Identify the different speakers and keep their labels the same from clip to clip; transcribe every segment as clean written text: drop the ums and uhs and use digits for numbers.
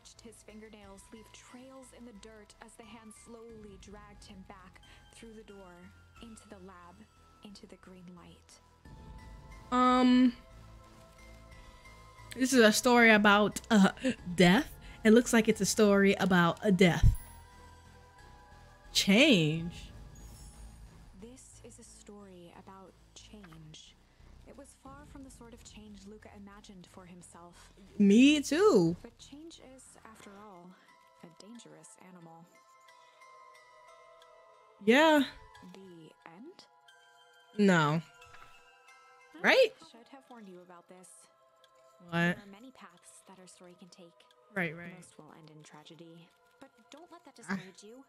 Speaker 1: watched his fingernails leave trails in the dirt as the hand slowly dragged him back through the door, into the lab, into the green light.
Speaker 2: This is a story about death. It looks like it's a story about a death. Change.
Speaker 1: This is a story about change. It was far from the sort of change Luca imagined for himself.
Speaker 2: Me too.
Speaker 1: But change is, after all, a dangerous animal.
Speaker 2: Yeah.
Speaker 1: The end?
Speaker 2: No. Right?
Speaker 1: I should have warned you about this.
Speaker 2: What?
Speaker 1: There are many paths that our story can take.
Speaker 2: Right.
Speaker 1: Most will end in tragedy. But don't let that discourage you.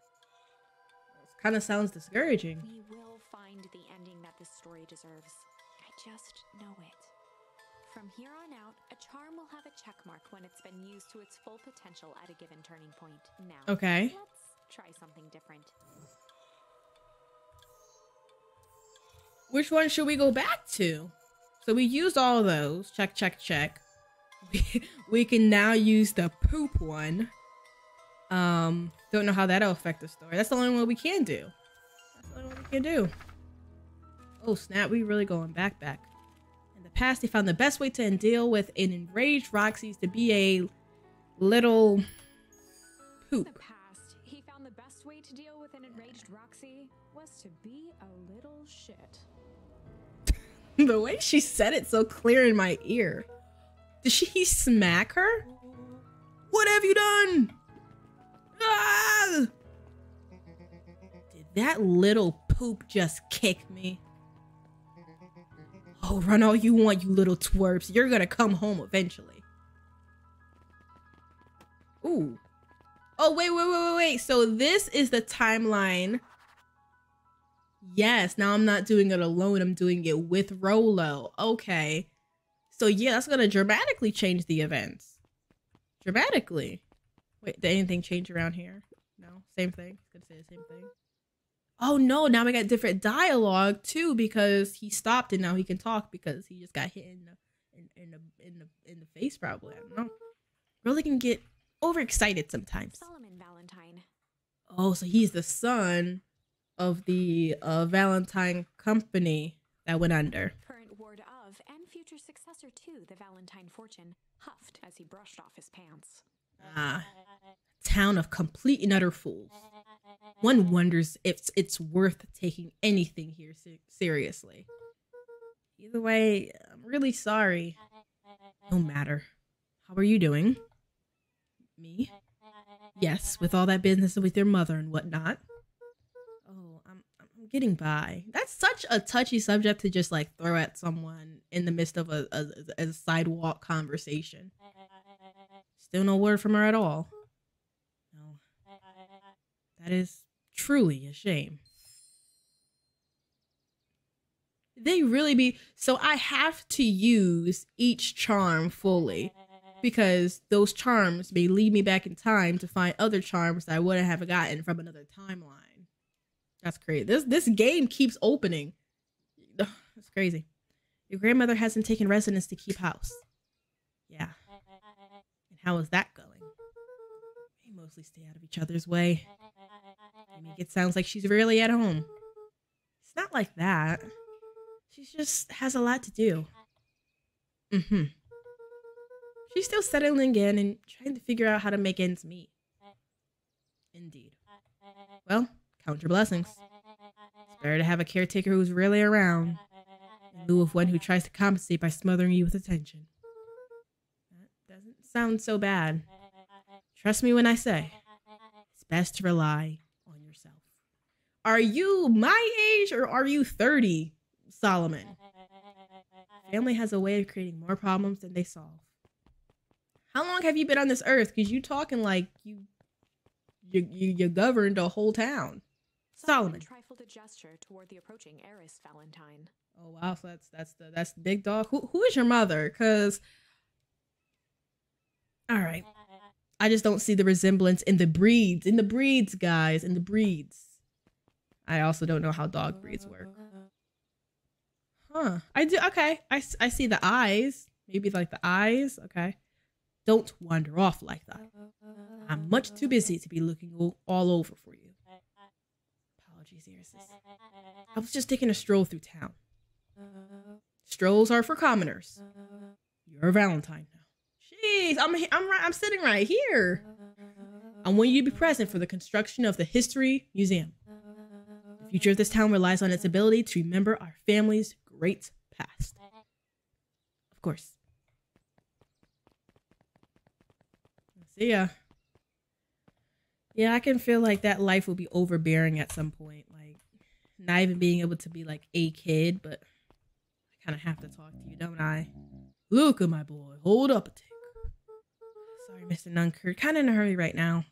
Speaker 2: Kind of sounds discouraging.
Speaker 1: We will find the ending that this story deserves. I just know it. From here on out, a charm will have a check mark when it's been used to its full potential at a given turning point. Now,
Speaker 2: okay.
Speaker 1: Let's try something different.
Speaker 2: Which one should we go back to? So we used all those. Check, check, check. We can now use the poop one. Don't know how that'll affect the story. That's the only one we can do. That's the only one we can do. Oh snap, we really going back. In the past, they found the best way to deal with an enraged Roxy is to be a little poop.
Speaker 1: In the past, he found the best way to deal with an enraged Roxy was to be a little shit.
Speaker 2: The way she said it so clear in my ear. Did he smack her? What have you done? Ah! Did that little poop just kick me? Oh, run all you want, you little twerps. You're gonna come home eventually. Ooh. Oh, wait. So this is the timeline. Yes, now I'm not doing it alone. I'm doing it with Rolo. Okay. So yeah, that's gonna dramatically change the events. Dramatically. Wait, did anything change around here? No, same thing. It's gonna say the same thing. Oh no, now we got different dialogue too because he stopped and now he can talk because he just got hit in the face probably. I don't know. Really can get overexcited sometimes.
Speaker 1: Solomon Valentine.
Speaker 2: Oh, so he's the son of the Valentine company that went under.
Speaker 1: Current ward of and future successor to the Valentine fortune huffed as he brushed off his pants.
Speaker 2: Ah, town of complete and utter fools. One wonders if it's worth taking anything here seriously. Either way, I'm really sorry. No matter. How are you doing? Me? Yes, with all that business with your mother and whatnot. Oh, I'm getting by. That's such a touchy subject to just like throw at someone in the midst of a sidewalk conversation. Still no word from her at all. No. That is truly a shame. They really be... So I have to use each charm fully because those charms may lead me back in time to find other charms that I wouldn't have gotten from another timeline. That's crazy. This game keeps opening. It's crazy. Your grandmother hasn't taken residence to keep house. Yeah. And how is that going? They mostly stay out of each other's way. I mean, it sounds like she's really at home. It's not like that. She just has a lot to do. She's still settling in and trying to figure out how to make ends meet. Indeed. Well, count your blessings. It's better to have a caretaker who's really around in lieu of one who tries to compensate by smothering you with attention. That doesn't sound so bad. Trust me when I say, it's best to rely on yourself. Are you my age or are you 30, Solomon? Family has a way of creating more problems than they solve. How long have you been on this earth? Because you talking like you governed a whole town. Solomon
Speaker 1: trifled a gesture toward the approaching heiress Valentine.
Speaker 2: Oh wow, so that's the big dog. Who is your mother? Cause all right, I just don't see the resemblance in the breeds. In the breeds, guys, in the breeds. I also don't know how dog breeds work. Huh? I do. Okay, I see the eyes. Maybe like the eyes. Okay. don't wander off like that. I'm much too busy to be looking all over for you. Apologies, Iris. I was just taking a stroll through town. Strolls are for commoners. You're a Valentine now. Jeez, I'm sitting right here. I want you to be present for the construction of the History Museum. The future of this town relies on its ability to remember our family's great past. Of course. See ya. Yeah, I can feel like that life will be overbearing at some point. Like, not even being able to be like a kid, but I kind of have to talk to you, don't I? Luca, my boy, hold up a tick. Sorry, Mr. Nunkert. Kind of in a hurry right now.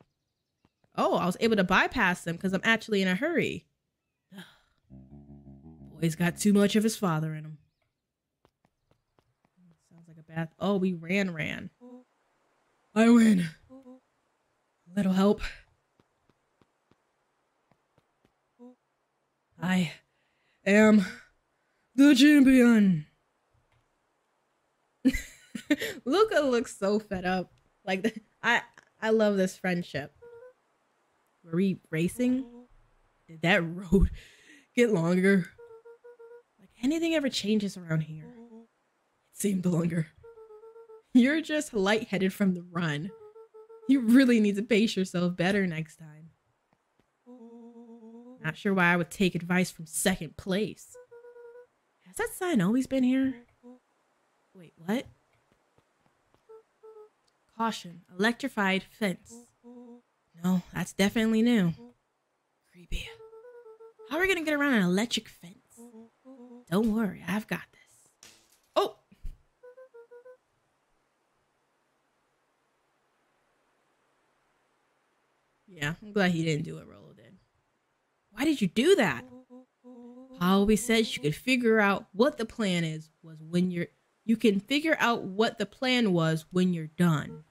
Speaker 2: Oh, I was able to bypass them because I'm actually in a hurry. Boy's got too much of his father in him. Sounds like a bad... Oh, we ran. I win. A little help. I am the champion. Luca looks so fed up. Like, I love this friendship. Were we racing? Did that road get longer? Like, anything ever changes around here? It seemed longer. You're just lightheaded from the run. You really need to pace yourself better next time. Not sure why I would take advice from second place. Has that sign always been here? Wait, what? Caution, electrified fence. No, that's definitely new. Creepy. How are we gonna get around an electric fence? Don't worry, I've got this. Oh! Yeah, I'm glad he didn't do what Rolo did. Why did you do that? I always said you could figure out what the plan was when you can figure out what the plan was when you're done.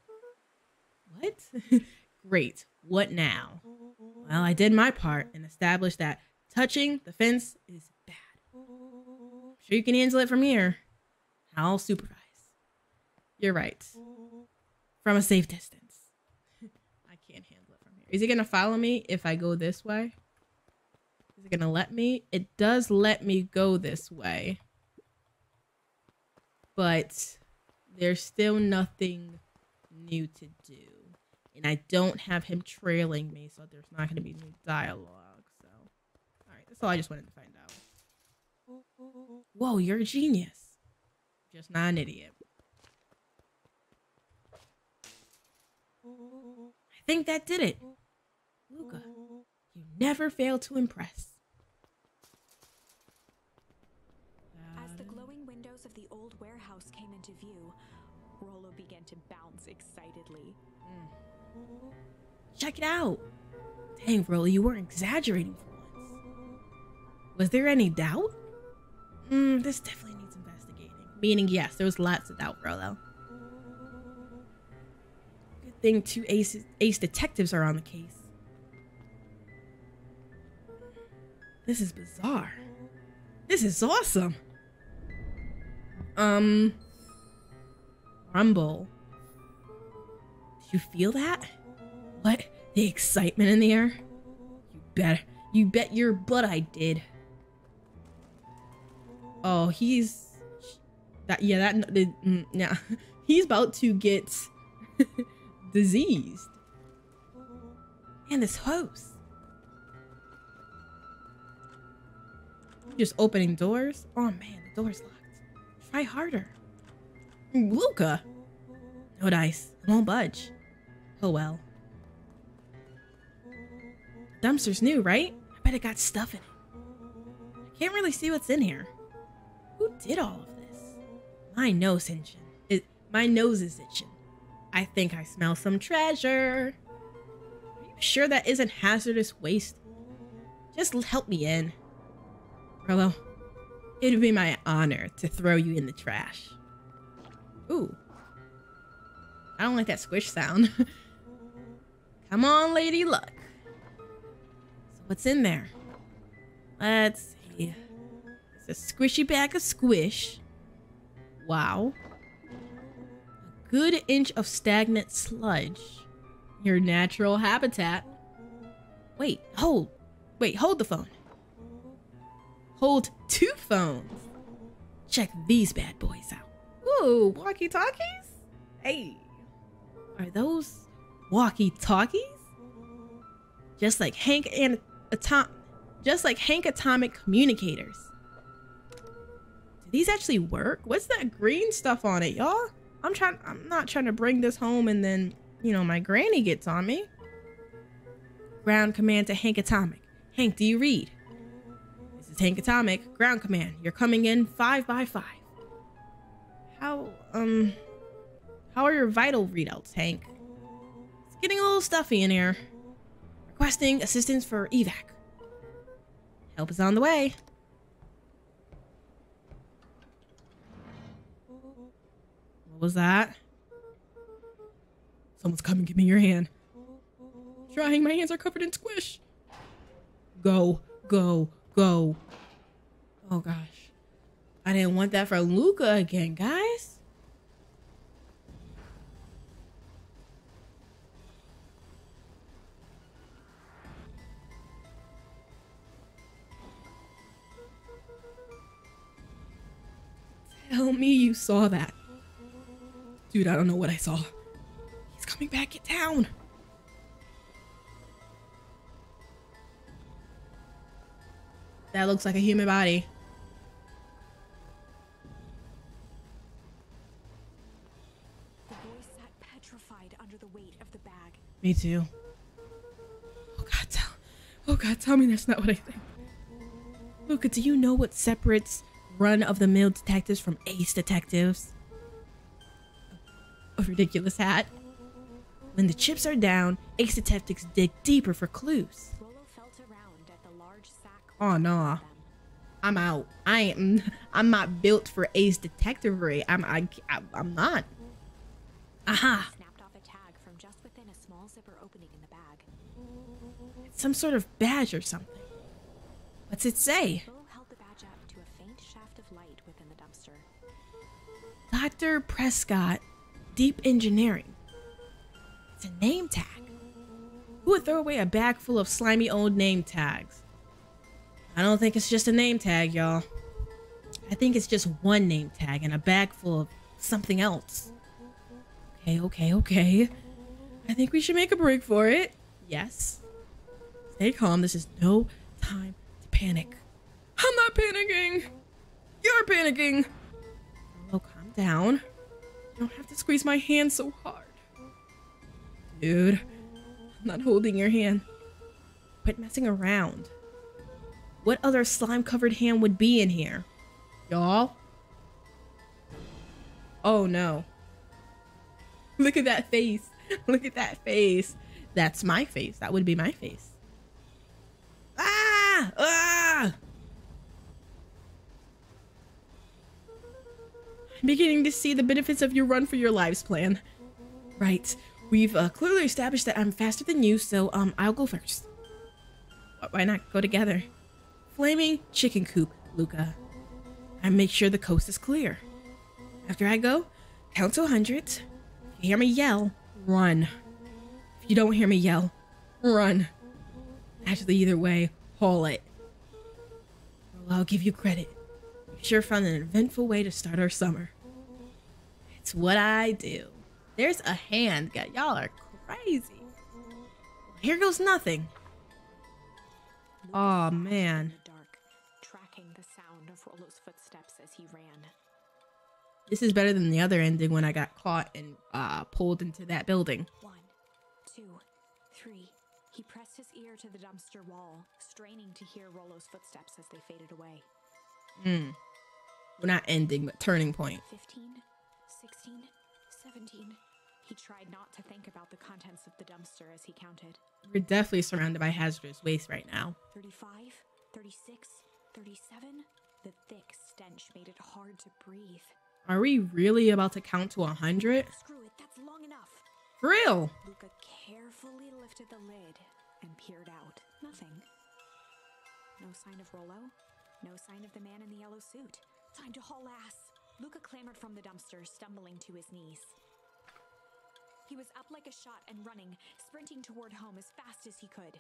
Speaker 2: What? Great. What now? Well, I did my part and established that touching the fence is bad. Sure you can handle it from here. I'll supervise. You're right. From a safe distance. I can't handle it from here. Is he going to follow me if I go this way? Is it going to let me? It does let me go this way. But there's still nothing new to do. And I don't have him trailing me, so there's not going to be new dialogue. So, all right, that's all I just wanted to find out. Whoa, you're a genius. Just not an idiot. I think that did it. Luca, you never fail to impress.
Speaker 1: As the glowing windows of the old warehouse came into view, Rolo began to bounce excitedly.
Speaker 2: Check it out. Dang, Rolo, you weren't exaggerating for once. Was there any doubt? This definitely needs investigating. Meaning, yes, there was lots of doubt, Rolo. Good thing two ace detectives are on the case. This is bizarre. This is awesome. Rumble. Did you feel that? What? The excitement in the air? You bet your butt I did. Oh, he's... Yeah. He's about to get diseased. And this host. Just opening doors? Oh man, the door's locked. Try harder. Luca! No dice. It won't budge. Oh well. Dumpster's new, right? I bet it got stuff in it. I can't really see what's in here. Who did all of this? My nose itching. My nose is itching. I think I smell some treasure. Are you sure that isn't hazardous waste? Just help me in. Rolo, it would be my honor to throw you in the trash. Ooh. I don't like that squish sound. Come on, Lady Luck. So what's in there? Let's see. It's a squishy bag of squish. Wow. A good inch of stagnant sludge. Your natural habitat. Hold the phone. Hold 2 phones. Check these bad boys out. Ooh, walkie-talkies? Hey, are those walkie-talkies? Just like Hank Atomic communicators. Do these actually work? What's that green stuff on it, y'all? I'm not trying to bring this home and then, you know, my granny gets on me. Ground command to Hank Atomic. Hank, do you read? This is Hank Atomic. Ground command. You're coming in 5 by 5. How are your vital readouts, Hank? It's getting a little stuffy in here. Requesting assistance for evac. Help is on the way. What was that? Someone's coming. Give me your hand. Trying. My hands are covered in squish. Go, go, go. Oh gosh. I didn't want that for Luca again, guys. Tell me you saw that. Dude, I don't know what I saw. He's coming back in town. That looks like a human body.
Speaker 1: The boy sat petrified under the weight of the bag.
Speaker 2: Me too. Oh God, tell me that's not what I think. Luca, do you know what separates run-of-the-mill detectives from ace detectives? A ridiculous hat. When the chips are down, ace detectives dig deeper for clues.
Speaker 1: Rolo felt around at the large sack.
Speaker 2: Oh no, I'm out. I'm not built for ace detectivery. I'm not. Aha.
Speaker 1: Snapped off a tag from just within a small zipper opening in the bag.
Speaker 2: It's some sort of badge or something. What's it say?
Speaker 1: Rolo held the badge up to a faint shaft of light within the dumpster.
Speaker 2: Dr. Prescott, Deep Engineering. It's a name tag. Who would throw away a bag full of slimy old name tags? I don't think it's just a name tag, y'all. I think it's just one name tag and a bag full of something else. Okay. I think we should make a break for it. Yes. Stay calm. This is no time to panic. I'm not panicking. You're panicking. Oh, calm down. You don't have to squeeze my hand so hard. Dude, I'm not holding your hand. Quit messing around. What other slime-covered hand would be in here? Y'all? Oh no. Look at that face. Look at that face. That's my face. That would be my face. Ah! Ah! I'm beginning to see the benefits of your run for your lives plan. Right. We've clearly established that I'm faster than you, so I'll go first. Why not go together? Flaming chicken coop, Luca. I make sure the coast is clear. After I go, count to 100. If you hear me yell, run. If you don't hear me yell, run. Actually, either way, haul it. Well, I'll give you credit. You sure found an eventful way to start our summer. It's what I do. There's a hand. God, y'all are crazy. Here goes nothing. Oh man.
Speaker 1: In the dark, tracking the sound of Rolo's footsteps as he ran.
Speaker 2: This is better than the other ending when I got caught and pulled into that building.
Speaker 1: 1, 2, 3. He pressed his ear to the dumpster wall, straining to hear Rolo's footsteps as they faded away.
Speaker 2: Well, not ending, but turning point.
Speaker 1: 15, 16, 17. He tried not to think about the contents of the dumpster as he counted.
Speaker 2: We're definitely surrounded by hazardous waste right now.
Speaker 1: 35, 36, 37. The thick stench made it hard to breathe.
Speaker 2: Are we really about to count to 100?
Speaker 1: Screw it, that's long enough.
Speaker 2: For real?
Speaker 1: Luca carefully lifted the lid and peered out. Nothing. No sign of Rolo. No sign of the man in the yellow suit. Time to haul ass. Luca clambered from the dumpster, stumbling to his knees. He was up like a shot and running, sprinting toward home as fast as he could.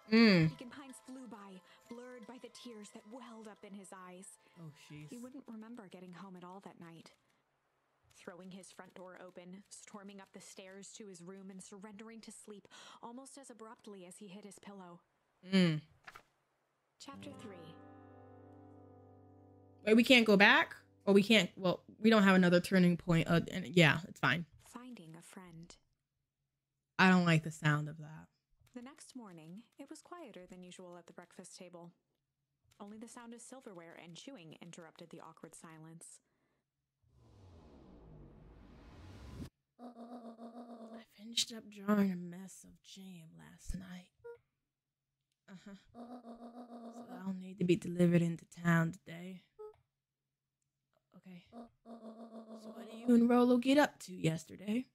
Speaker 1: Beacon Pines flew by, blurred by the tears that welled up in his eyes.
Speaker 2: Oh, jeez.
Speaker 1: He wouldn't remember getting home at all that night. Throwing his front door open, storming up the stairs to his room, and surrendering to sleep almost as abruptly as he hit his pillow. Chapter 3.
Speaker 2: Wait, we can't go back? Or we can't, well, we don't have another turning point. And yeah, it's fine.
Speaker 1: Finding a friend.
Speaker 2: I don't like the sound of that.
Speaker 1: The next morning, it was quieter than usual at the breakfast table. Only the sound of silverware and chewing interrupted the awkward silence.
Speaker 2: I finished up drawing a mess of jam last night. So I'll need to be delivered into town today. Okay. So what did you and Rolo get up to yesterday?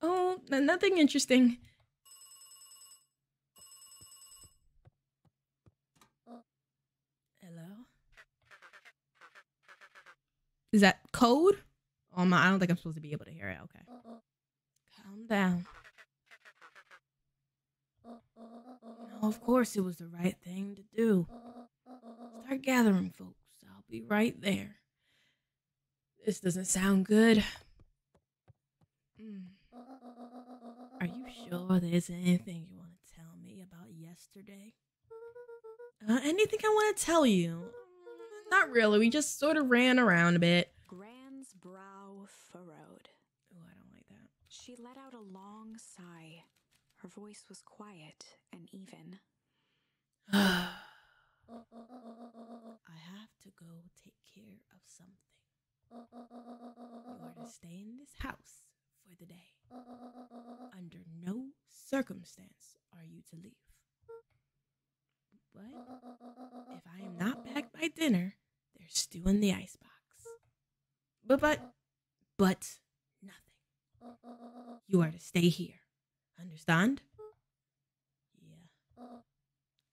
Speaker 2: Oh, nothing interesting. Hello? Is that code? Oh my, I don't think I'm supposed to be able to hear it. Okay. Calm down. No, of course it was the right thing to do. Start gathering, folks. I'll be right there. This doesn't sound good. Are you sure there's anything you want to tell me about yesterday? Anything I want to tell you? Not really. We just sort of ran around a bit.
Speaker 1: Gran's brow furrowed.
Speaker 2: Oh, I don't like that.
Speaker 1: She let out a long sigh. Her voice was quiet and even.
Speaker 2: I have to go take care of something. You are to stay in this house for the day. Under no circumstance are you to leave. But if I am not back by dinner, there's stew in the icebox. But nothing. You are to stay here. Understand? Yeah.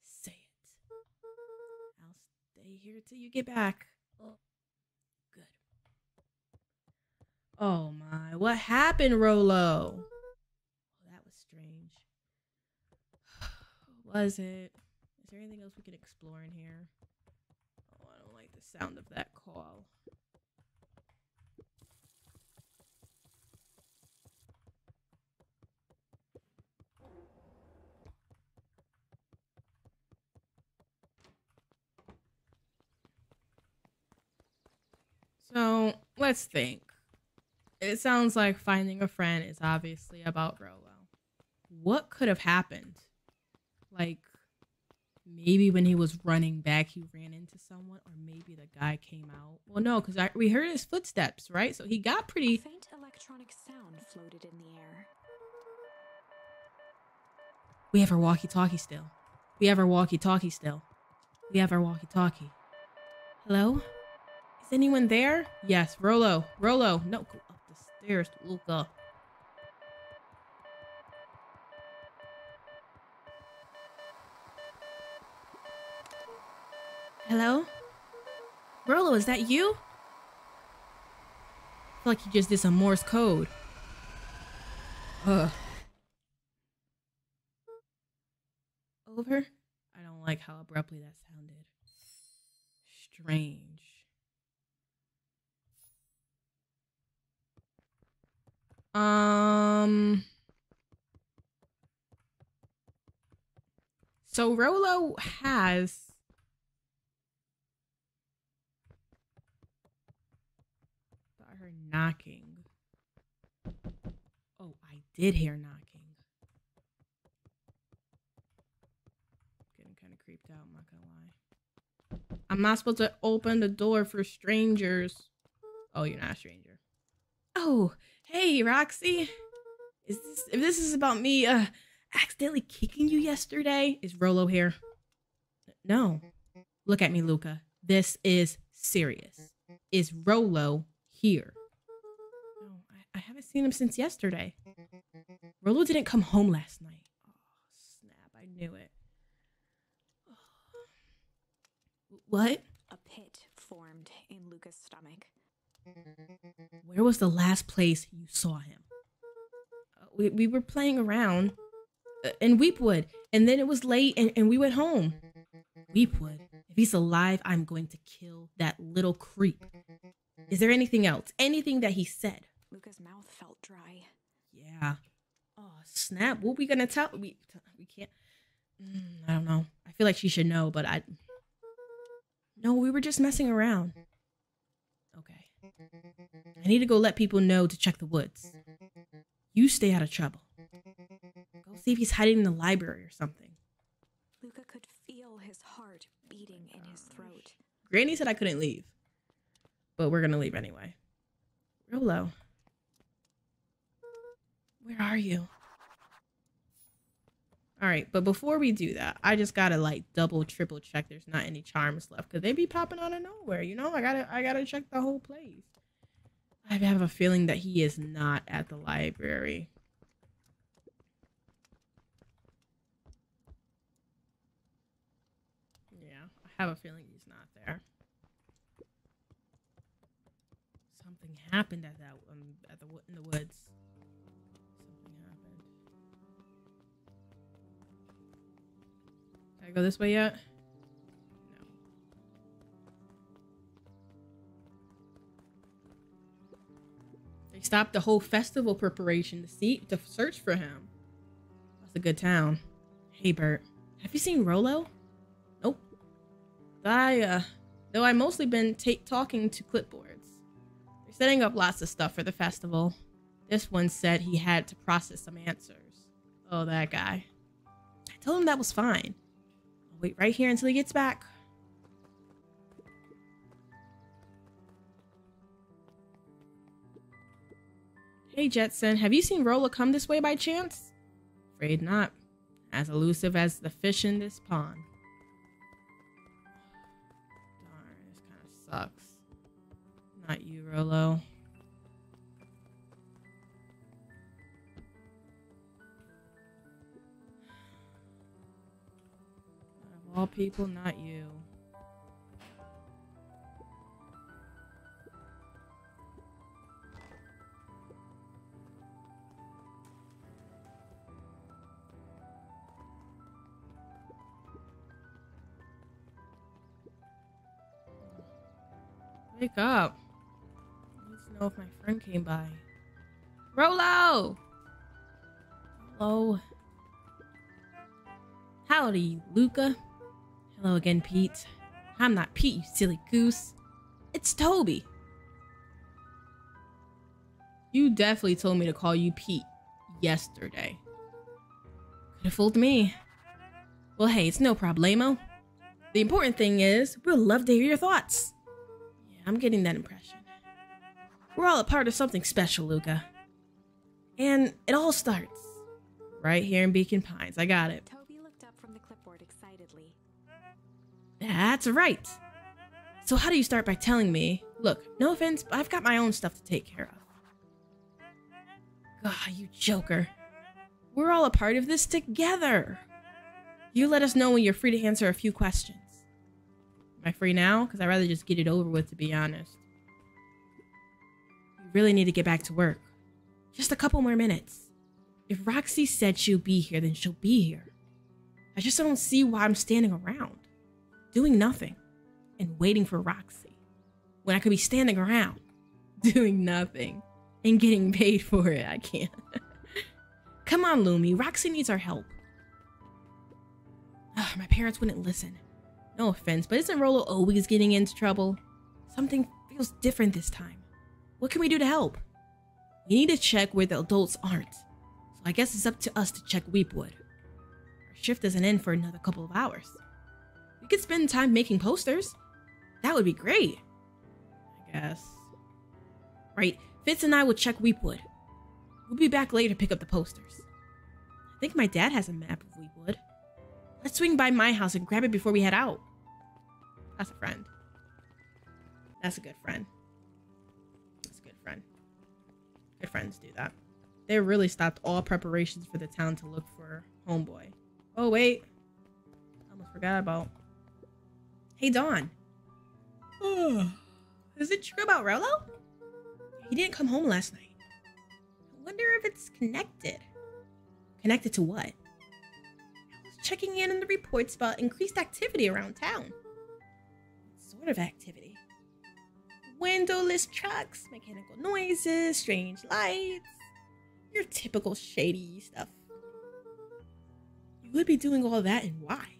Speaker 2: Say it. I'll stay here till you get back. Good. Oh my, what happened, Rolo? Oh, that was strange. Was it? Is there anything else we can explore in here? Oh, I don't like the sound of that call. So, let's think. It sounds like finding a friend is obviously about Rolo. What could have happened? Like, maybe when he was running back, he ran into someone, or maybe the guy came out. Well, no, because we heard his footsteps, right? So he got pretty...
Speaker 1: A faint electronic sound floated in the air.
Speaker 2: We have our walkie-talkie still. We have our walkie-talkie still. We have our walkie-talkie. Hello? Is anyone there? Yes, Rolo. Rolo. No, go up the stairs, Luca. Hello? Rolo, is that you? I feel like you just did some Morse code. Ugh. Over? I don't like how abruptly that sounded. Strange. So Rolo has... I heard knocking. Oh, I did hear knocking. Getting kind of creeped out, I'm not gonna lie. I'm not supposed to open the door for strangers. Oh, you're not a stranger. Oh, hey, Roxy. If this is about me accidentally kicking you yesterday, is Rolo here? No. Look at me, Luca. This is serious. Is Rolo here? No, I haven't seen him since yesterday. Rolo didn't come home last night. Oh, snap. I knew it. What?
Speaker 1: A pit formed in Luca's stomach.
Speaker 2: Where was the last place you saw him? we were playing around in Weepwood, and then it was late, and we went home. Weepwood. If he's alive, I'm going to kill that little creep. Is there anything else? Anything that he said?
Speaker 1: Luca's mouth felt dry.
Speaker 2: Yeah. Oh, snap. What are we going to tell? We can't. I don't know. I feel like she should know, but No, we were just messing around. Okay. I need to go let people know to check the woods. You stay out of trouble. Go see if he's hiding in the library or something.
Speaker 1: Luca could feel his heart beating in his throat.
Speaker 2: Granny said I couldn't leave, but we're going to leave anyway. Rolo. Where are you? All right, but before we do that, I just gotta like double, triple check there's not any charms left, because they be popping out of nowhere, you know? I gotta check the whole place. I have a feeling that he is not at the library. Yeah, I have a feeling he's not there. Something happened at that in the woods. Can I go this way yet? No. They stopped the whole festival preparation to search for him. That's a good town. Hey, Bert. Have you seen Rolo? Nope. Though I mostly been talking to clipboards. They're setting up lots of stuff for the festival. This one said he had to process some answers. Oh, that guy. I told him that was fine. Wait right here until he gets back. Hey, Jetson, have you seen Rolo come this way by chance? Afraid not. As elusive as the fish in this pond. Darn, this kind of sucks. Not you, Rolo. Of all people, not you. Wake up. I need to know if my friend came by. Rolo! Hello. Howdy, Luca. Hello again, Pete. I'm not Pete, you silly goose. It's Toby. You definitely told me to call you Pete yesterday. Could have fooled me. Well, hey, it's no problemo. The important thing is, we'll love to hear your thoughts. Yeah, I'm getting that impression. We're all a part of something special, Luca. And it all starts right here in Beacon Pines. I got it.
Speaker 1: Toby looked up from the clipboard excitedly.
Speaker 2: That's right. So how do you start by telling me, look, no offense, but I've got my own stuff to take care of. God, you joker. We're all a part of this together. You let us know when you're free to answer a few questions. Am I free now? Because I'd rather just get it over with, to be honest. You really need to get back to work. Just a couple more minutes. If Roxy said she'll be here, then she'll be here. I just don't see why I'm standing around, doing nothing, and waiting for Roxy, when I could be standing around, doing nothing, and getting paid for it. I can't. Come on, Lumi. Roxy needs our help. Ugh, my parents wouldn't listen. No offense, but isn't Rolo always getting into trouble? Something feels different this time. What can we do to help? We need to check where the adults aren't. So I guess it's up to us to check Weepwood. Our shift doesn't end for another couple of hours. We could spend time making posters. That would be great. I guess. Right, Fitz and I will check Weepwood. We'll be back later to pick up the posters. I think my dad has a map of Weepwood. Let's swing by my house and grab it before we head out. That's a friend. That's a good friend. That's a good friend. Good friends do that. They really stopped all preparations for the town to look for Homeboy. Oh, wait. I almost forgot about... Hey, Dawn. Is it true about Rolo? He didn't come home last night. wonder if it's connected. Connected to what? I was checking in on the reports about increased activity around town. What sort of activity? Windowless trucks, mechanical noises, strange lights. Your typical shady stuff. You would be doing all that, and why?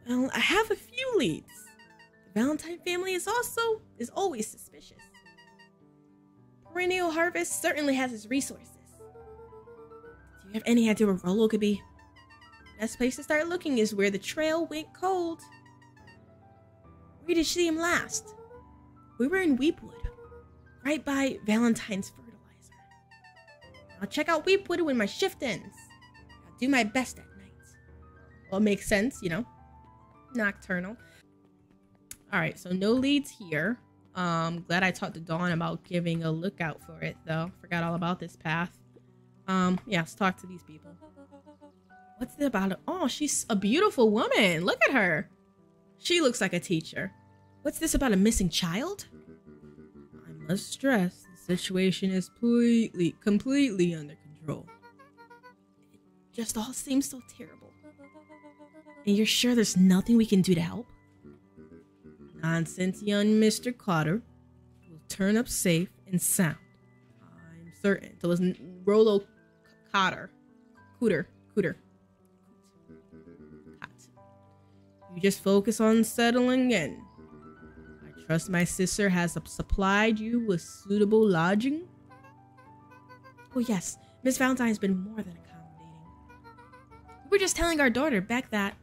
Speaker 2: Well, I have a few leads. The Valentine family is always suspicious. Perennial Harvest certainly has its resources. Do you have any idea where Rolo could be? Best place to start looking is where the trail went cold. Where did you see him last? We were in Weepwood, right by Valentine's fertilizer. I'll check out Weepwood when my shift ends. I'll do my best at night. Well, it makes sense, you know. Nocturnal. Alright, so no leads here. Glad I talked to Dawn about giving a lookout for it, though. Forgot all about this path. Yeah, let's talk to these people. What's it about? Oh, she's a beautiful woman. Look at her. She looks like a teacher. What's this about a missing child? I must stress, the situation is completely under control. It just all seems so terrible. And you're sure there's nothing we can do to help? Nonsense, young Mr. Cotter will turn up safe and sound. I'm certain. So it was Rolo Cotter. Cooter. You just focus on settling in. I trust my sister has supplied you with suitable lodging. Oh yes, Miss Valentine's been more than accommodating. We were just telling our daughter, Beck, that...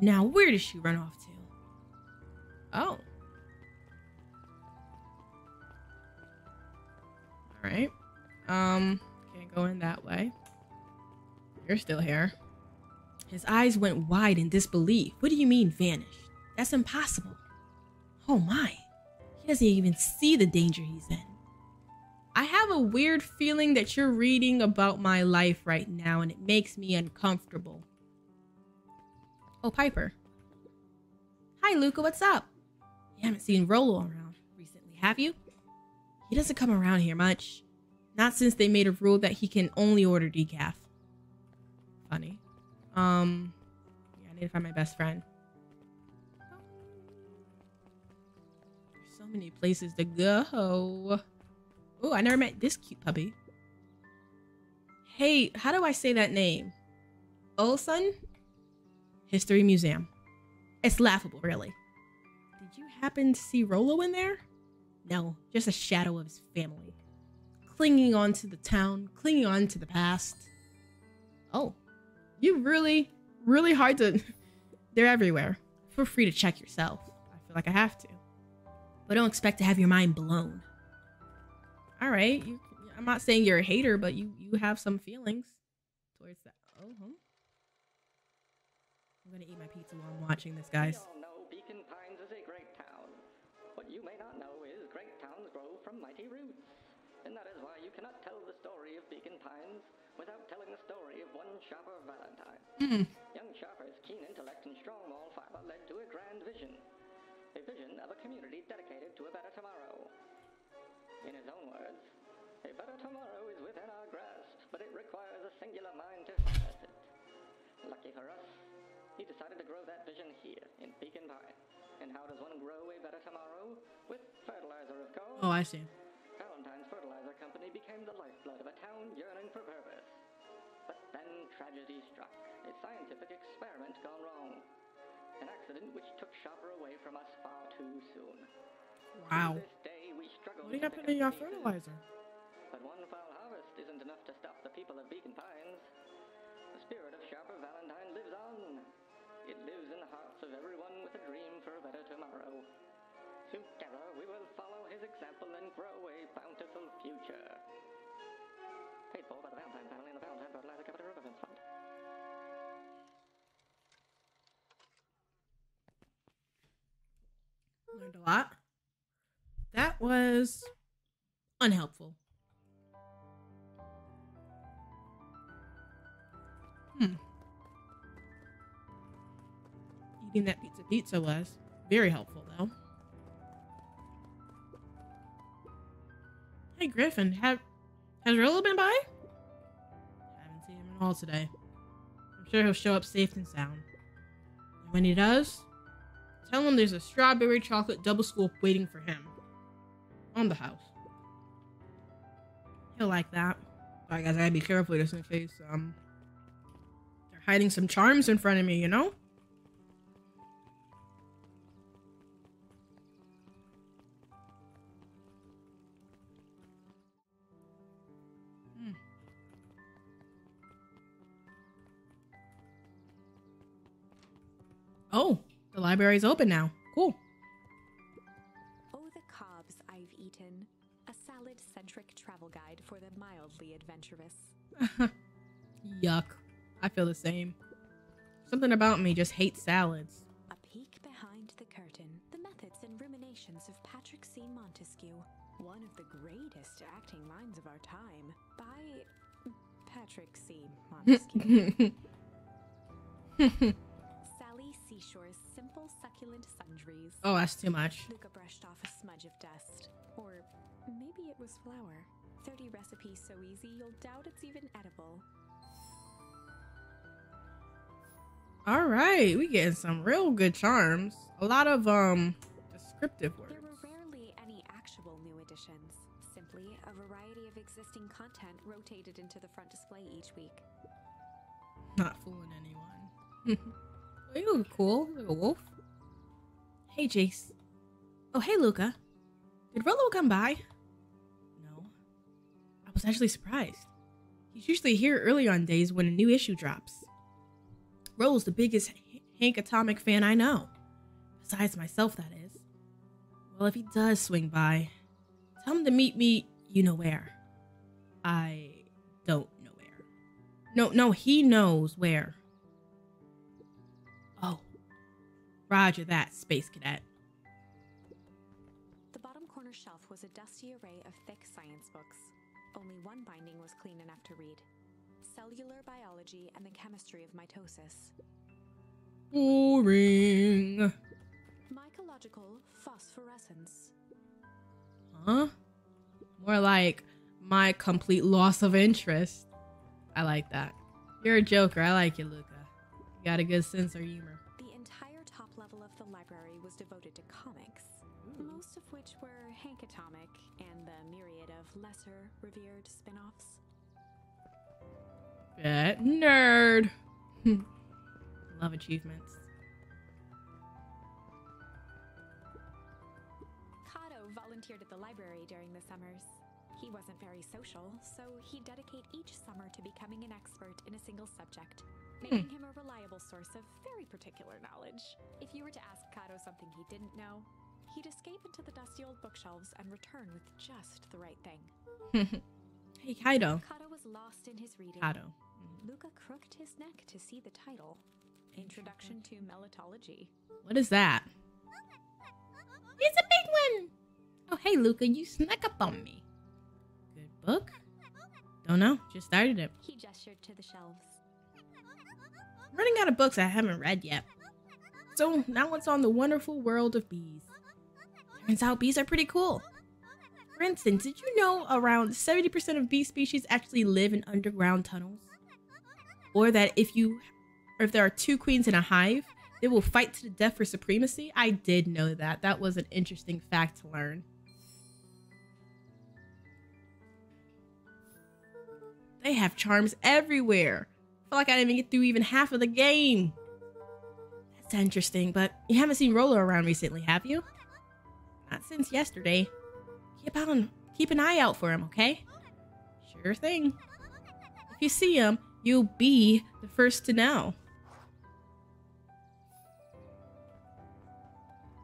Speaker 2: Now, where does she run off to? Oh. Alright. Can't go in that way. You're still here. His eyes went wide in disbelief. What do you mean, vanished? That's impossible. Oh my. He doesn't even see the danger he's in. I have a weird feeling that you're reading about my life right now, and it makes me uncomfortable. Oh, Piper. Hi, Luca, what's up? You haven't seen Rolo around recently, have you? He doesn't come around here much. Not since they made a rule that he can only order decaf. Funny. Yeah, I need to find my best friend. There's so many places to go. Oh, I never met this cute puppy. Hey, how do I say that name? Olson? History Museum. It's laughable, really. Did you happen to see Rolo in there? No, just a shadow of his family. Clinging on to the town, clinging on to the past. Oh, you really hard to... They're everywhere. Feel free to check yourself. I feel like I have to. But don't expect to have your mind blown. Alright, I'm not saying you're a hater, but you have some feelings towards that. Oh, huh? I'm gonna eat my pizza while I'm watching this, guys.
Speaker 3: We all know Beacon Pines is a great town. What you may not know is great towns grow from mighty roots. And that is why you cannot tell the story of Beacon Pines without telling the story of one Shopper Valentine. Young Shopper's keen intellect and strong moral fiber led to a grand vision. A vision of a community dedicated to a better tomorrow. In his own words, a better tomorrow is within our grasp, but it requires a singular mind to harness it. Lucky for us, he decided to grow that vision here in Beacon Pine. And how does one grow a better tomorrow? With fertilizer, of course.
Speaker 2: Oh, I see.
Speaker 3: Valentine's Fertilizer Company became the lifeblood of a town yearning for purpose. But then tragedy struck. A scientific experiment gone wrong. An accident which took Shopper away from us far too soon.
Speaker 2: Wow.
Speaker 3: To this day, we struggle
Speaker 2: What happened to your fertilizer?
Speaker 3: But one foul harvest isn't enough to stop the people of Beacon Pines. The spirit of Shopper Valentine lives on. It lives in the hearts of everyone with a dream for a better tomorrow. Together, we will follow his example and grow a bountiful future. Paid for by the Valentine family and the Valentine Fertilizer Company Residence Fund.
Speaker 2: Learned a lot. That was unhelpful. Eating that pizza was very helpful, though. Hey, Griffin, has Rolo been by? Haven't seen him at all today. I'm sure he'll show up safe and sound. And when he does, tell him there's a strawberry chocolate double scoop waiting for him. On the house. He'll like that. Alright guys, I gotta be careful just in case, they're hiding some charms in front of me, you know? Oh, the library's open now. Cool.
Speaker 1: Oh, the cobs I've eaten. A salad-centric travel guide for the mildly adventurous.
Speaker 2: Yuck. I feel the same. Something about me just hates salads.
Speaker 1: A peek behind the curtain. The methods and ruminations of Patrick C. Montesquieu. One of the greatest acting minds of our time. By Patrick C. Montesquieu. Sally Seashore's simple succulent sundries.
Speaker 2: Oh, that's too much.
Speaker 1: Luca brushed off a smudge of dust. Or maybe it was flour. 30 recipes so easy you'll doubt it's even edible.
Speaker 2: Alright, we getting some real good charms. A lot of, descriptive words.
Speaker 1: There were rarely any actual new additions. Simply a variety of existing content rotated into the front display each week.
Speaker 2: Not fooling anyone. Oh, you look cool. You look a wolf. Hey, Jace. Oh, hey, Luca. Did Rolo come by? No. I was actually surprised. He's usually here early on days when a new issue drops. Rolo's the biggest Hank Atomic fan I know. Besides myself, that is. Well, if he does swing by, tell him to meet me you know where. I don't know where. No, he knows where. Oh. Roger that, Space Cadet.
Speaker 1: The bottom corner shelf was a dusty array of thick science books. Only one binding was clean enough to read. Cellular Biology and the Chemistry of Mitosis.
Speaker 2: Boring.
Speaker 1: Mycological Phosphorescence.
Speaker 2: Huh? More like my complete loss of interest. I like that. You're a joker. I like you, Luca. You got a good sense of humor.
Speaker 1: The entire top level of the library was devoted to comics, most of which were Hank Atomic and the myriad of lesser revered spin-offs.
Speaker 2: Bet nerd. Love achievements.
Speaker 1: Kato volunteered at the library during the summers. He wasn't very social, so he'd dedicate each summer to becoming an expert in a single subject, making him a reliable source of very particular knowledge. If you were to ask Kato something he didn't know, he'd escape into the dusty old bookshelves and return with just the right thing.
Speaker 2: Hey, Kato.
Speaker 1: Kato was lost in his reading.
Speaker 2: Kato.
Speaker 1: Luca crooked his neck to see the title. Introduction to Melitology.
Speaker 2: What is that? It's a big one! Oh, hey, Luca, you snuck up on me. Good book? Don't know, just started it.
Speaker 1: He gestured to the shelves.
Speaker 2: I'm running out of books I haven't read yet. So now it's on the wonderful world of bees. Turns out bees are pretty cool. For instance, did you know around 70% of bee species actually live in underground tunnels? Or that if there are two queens in a hive, they will fight to the death for supremacy? I did know that. That was an interesting fact to learn. They have charms everywhere. I feel like I didn't even get through even half of the game. That's interesting, but you haven't seen Rolo around recently, have you? Not since yesterday. Keep an eye out for him, okay? Sure thing. If you see him, you'll be the first to know.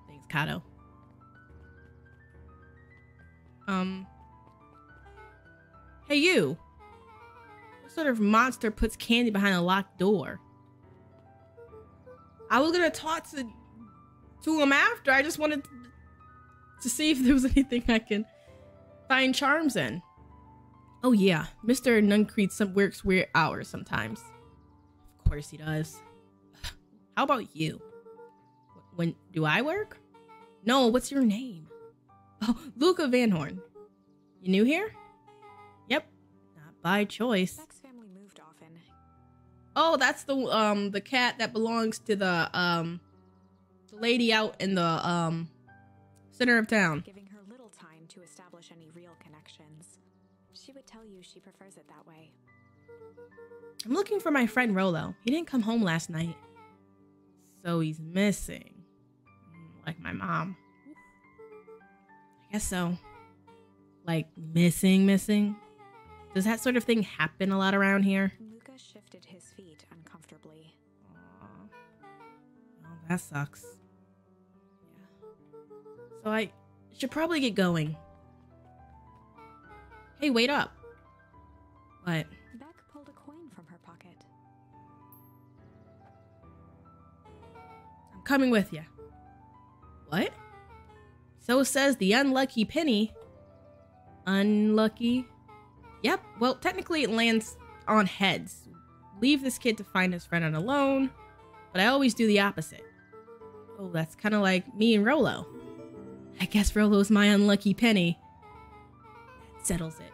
Speaker 2: Thanks, Kato. Hey, you. What sort of monster puts candy behind a locked door? I was gonna talk to him after. I just wanted to see if there was anything I can find charms in. Oh yeah, Mr. Nuncrete works weird hours sometimes. Of course he does. How about you? When do I work? No, what's your name? Oh, Luca Van Horn. You new here? by choice.
Speaker 1: Beck's family moved often.
Speaker 2: Oh, that's the cat that belongs to the lady out in the center of town.
Speaker 1: Giving her little time to establish any real connections. She would tell you she prefers it that way.
Speaker 2: I'm looking for my friend Rolo. He didn't come home last night. So he's missing. Like my mom. I guess so. Like missing? Does that sort of thing happen a lot around here?
Speaker 1: Luca shifted his feet uncomfortably.
Speaker 2: Aww. Oh, that sucks. Yeah. So I should probably get going. Hey, wait up. What?
Speaker 1: Beck pulled a coin from her pocket.
Speaker 2: I'm coming with you. What? So says the unlucky penny. Unlucky? Yep, well, technically it lands on heads. Leave this kid to find his friend on alone, but I always do the opposite. Oh, that's kind of like me and Rolo. I guess Rolo's my unlucky penny. That settles it.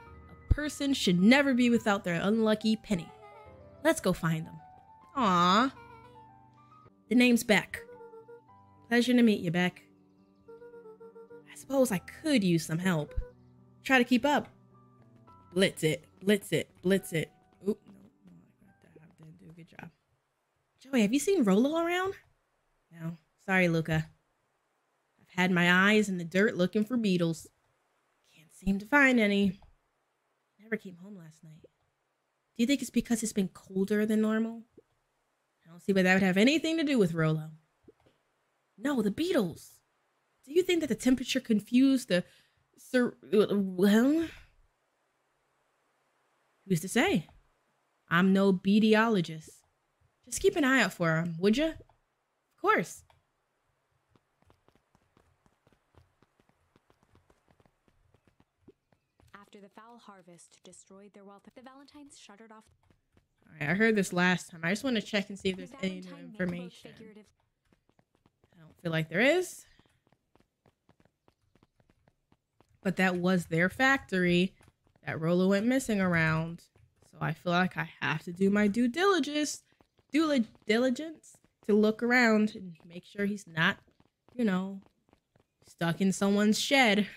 Speaker 2: A person should never be without their unlucky penny. Let's go find them. Aww. The name's Beck. Pleasure to meet you, Beck. I suppose I could use some help. Try to keep up. Blitz it. Oop, no, I didn't do a good job. Joey, have you seen Rolo around? No. Sorry, Luca. I've had my eyes in the dirt looking for beetles. Can't seem to find any. Never came home last night. Do you think it's because it's been colder than normal? I don't see why that would have anything to do with Rolo. No, the beetles. Do you think that the temperature confused the... Well... Who's to say? I'm no beetiologist. Just keep an eye out for him, would you? Of course.
Speaker 1: After the foul harvest destroyed their wealth, the Valentines shuttered off.
Speaker 2: Alright, I heard this last time. I just want to check and see if there's any new
Speaker 1: Valentine
Speaker 2: information.
Speaker 1: figurative-
Speaker 2: I don't feel like there is. But that was their factory that Rolo went missing around. So I feel like I have to do my due diligence to look around and make sure he's not, you know, stuck in someone's shed.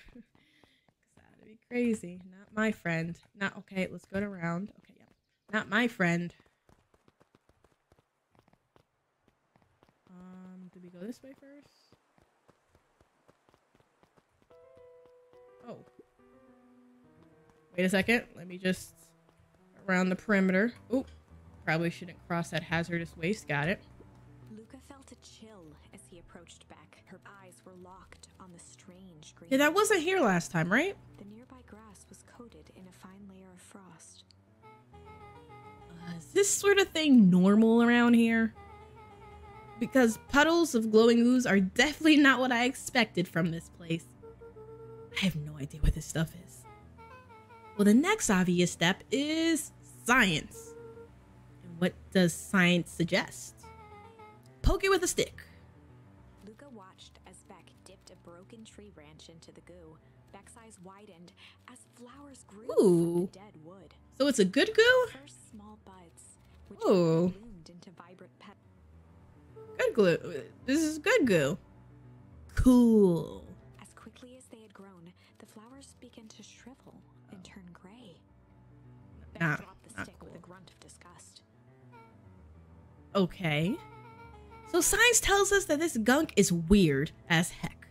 Speaker 2: That'd be crazy. Not my friend. Not okay, let's go around. Okay, yeah. Not my friend. Do we go this way first? Oh. Wait a second. Let me just around the perimeter. Oh, probably shouldn't cross that hazardous waste. Got it.
Speaker 1: Luca felt a chill as he approached Beck. Her eyes were locked on the strange green.
Speaker 2: Yeah, that wasn't here last time, right?
Speaker 1: The nearby grass was coated in a fine layer of frost.
Speaker 2: Is this sort of thing normal around here? Because puddles of glowing ooze are definitely not what I expected from this place. I have no idea what this stuff is. Well, the next obvious step is science. And what does science suggest? Poke it with a stick.
Speaker 1: Luca watched as Beck dipped a broken tree branch into the goo. Beck's eyes widened as flowers grew
Speaker 2: Ooh.
Speaker 1: from the dead wood.
Speaker 2: So it's a good goo?
Speaker 1: First small buds, which
Speaker 2: Ooh.
Speaker 1: bloomed into vibrant petals.
Speaker 2: Good glue. This is good goo. Cool.
Speaker 1: As quickly as they had grown, the flowers began to shrivel and turn gray. Beck
Speaker 2: Nah,
Speaker 1: dropped the
Speaker 2: not
Speaker 1: stick with a
Speaker 2: cool.
Speaker 1: grunt of disgust.
Speaker 2: Okay. So science tells us that this gunk is weird as heck.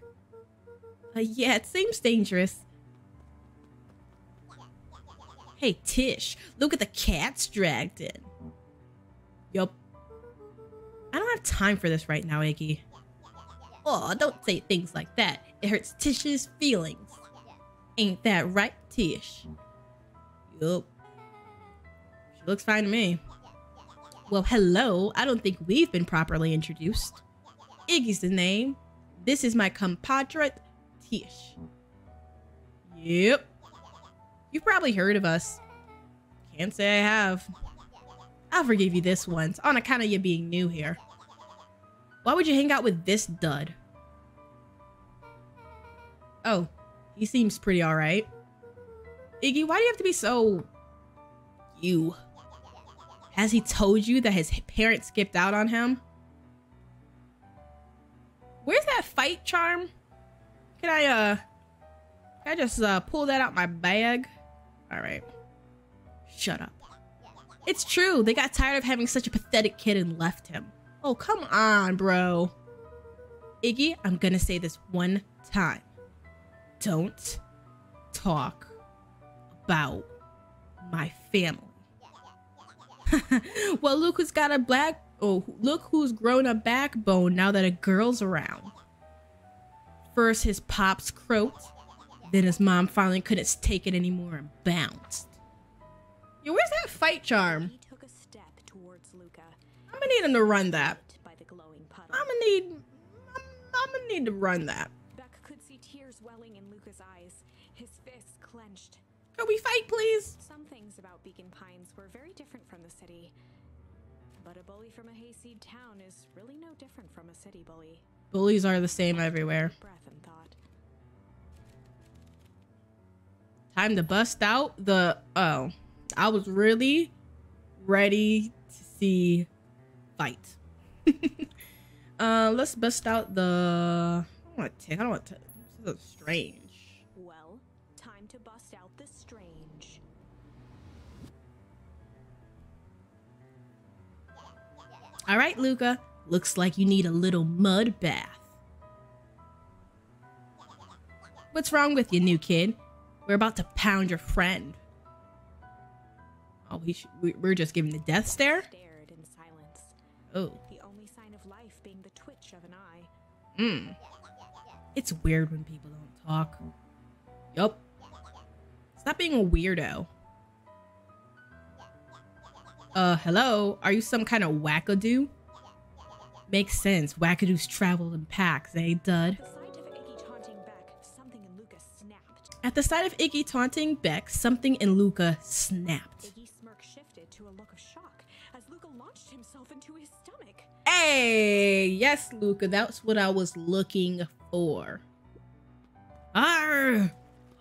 Speaker 2: Yeah, it seems dangerous. Hey, Tish, look at the cats dragged in. Yup. I don't have time for this right now, Iggy. Oh, don't say things like that. It hurts Tish's feelings. Ain't that right, Tish? Yup. She looks fine to me. Well, hello. I don't think we've been properly introduced. Iggy's the name. This is my compadre, Tish. Yep. You've probably heard of us. Can't say I have. I'll forgive you this once, on account of you being new here. Why would you hang out with this dud? Oh, he seems pretty alright. Iggy, why do you have to be so you. Has he told you that his parents skipped out on him? Where's that fight charm? Can I just pull that out my bag? All right. Shut up. It's true. They got tired of having such a pathetic kid and left him. Oh, come on, bro. Iggy, I'm gonna say this one time. Don't talk about my family. Well, look who's got a look who's grown a backbone now that a girl's around. First his pops croaked, then his mom finally couldn't take it anymore and bounced. Yo, where's that fight charm?
Speaker 1: He took a step towards Luca.
Speaker 2: I'm gonna need him to run that.
Speaker 1: By the glowing puddle.
Speaker 2: I'm gonna need to run that.
Speaker 1: Beck could see tears welling in Luca's eyes, his fists clenched.
Speaker 2: Can we fight, please?
Speaker 1: Some things about Beacon Pines were very different from the city. But a bully from a hayseed town is really no different from a city bully.
Speaker 2: Bullies are the same everywhere.
Speaker 1: Breath and thought.
Speaker 2: Time to bust out the... Oh. I was really ready to see fight. Let's bust out the... I don't want to... This is strange.
Speaker 1: Well, time to bust out the strange.
Speaker 2: All right, Luca. Looks like you need a little mud bath. What's wrong with you, new kid? We're about to pound your friend. Oh, we're just giving the death stare?
Speaker 1: Stared in silence.
Speaker 2: Oh.
Speaker 1: The only sign of life being the twitch of an eye.
Speaker 2: It's weird when people don't talk. Yup. Stop being a weirdo. Hello? Are you some kind of wackadoo? Makes sense. Wackadoos travel in packs, eh, dud?
Speaker 1: At the sight of Iggy taunting Beck, something in Luca snapped.
Speaker 2: At the sight of Iggy taunting Beck, something in Luca snapped.
Speaker 1: Iggy's smirk shifted to a look of shock as Luca launched himself into his stomach.
Speaker 2: Hey! Yes, Luca, that's what I was looking for. Arr!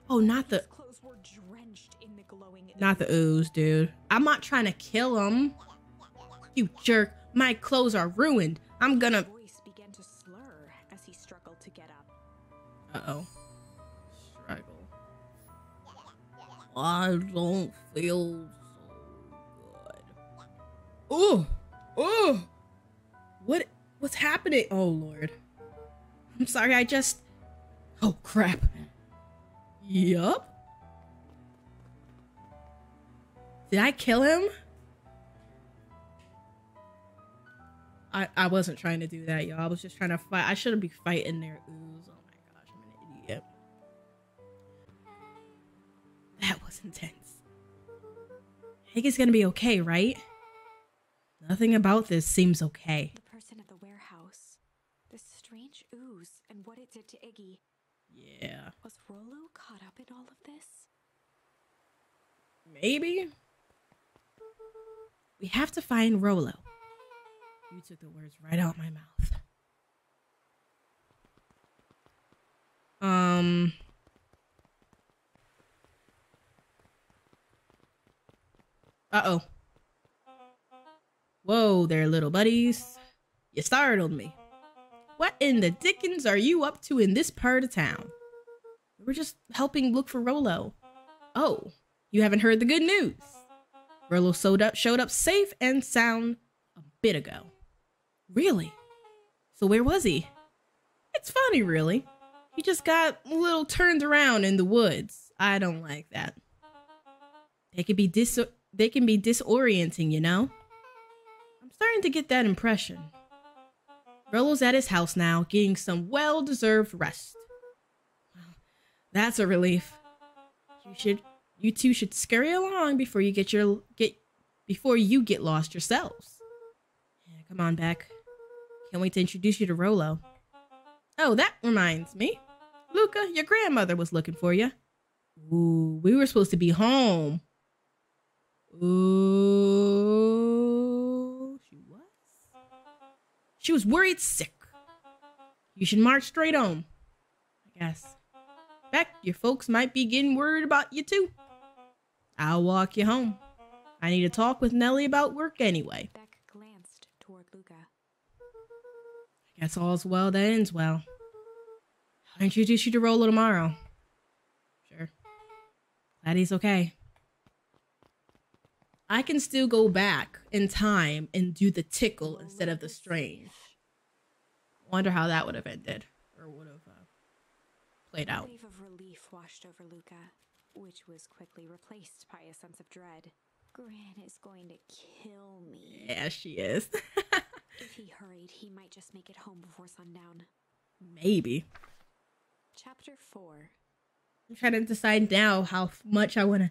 Speaker 2: Oh, not the...
Speaker 1: His clothes were drenched in the glowing...
Speaker 2: Not the ooze, dude. I'm not trying to kill him. You jerk. My clothes are ruined. I'm gonna...
Speaker 1: His voice began to slur as he struggled to get up.
Speaker 2: Uh-oh. Struggle. I don't feel so good. Oh! Oh! What's happening? Oh, Lord. I'm sorry, I just... Oh, crap. Yup. Did I kill him? I wasn't trying to do that, y'all. I was just trying to fight. I shouldn't be fighting their ooze. Oh my gosh, I'm an idiot. That was intense. Iggy's gonna be okay, right? Nothing about this seems okay.
Speaker 1: The person at the warehouse. This strange ooze and what it did to Iggy.
Speaker 2: Yeah.
Speaker 1: Was Rolo caught up in all of this?
Speaker 2: Maybe? We have to find Rolo. You took the words right out my mouth. Uh-oh. Whoa there, little buddies. You startled me. What in the dickens are you up to in this part of town? We were just helping look for Rolo. Oh, you haven't heard the good news. Rolo showed up safe and sound a bit ago. Really? So where was he? It's funny, really. He just got a little turned around in the woods. I don't like that. They can be disorienting, you know? I'm starting to get that impression. Rolo's at his house now, getting some well-deserved rest. Well, that's a relief. You two should scurry along before you get lost yourselves. Yeah, come on, Beck. Can't wait to introduce you to Rolo. Oh, that reminds me. Luca, your grandmother was looking for you. Ooh, we were supposed to be home. Ooh, she was? She was worried sick. You should march straight home, I guess. Beck, your folks might be getting worried about you too. I'll walk you home. I need to talk with Nellie about work anyway.
Speaker 1: Beck glanced toward Luca.
Speaker 2: I guess all's well that ends well. I'll introduce you to Rolo tomorrow. Sure. Glad he's okay. I can still go back in time and do the tickle instead of the strange. Wonder how that would have ended or would have played out.
Speaker 1: A wave of relief washed over Luca, which was quickly replaced by a sense of dread. Gran is going to kill me.
Speaker 2: Yeah, she is.
Speaker 1: If he hurried, he might just make it home before sundown.
Speaker 2: Maybe.
Speaker 1: Chapter 4.
Speaker 2: I'm trying to decide now how much I want to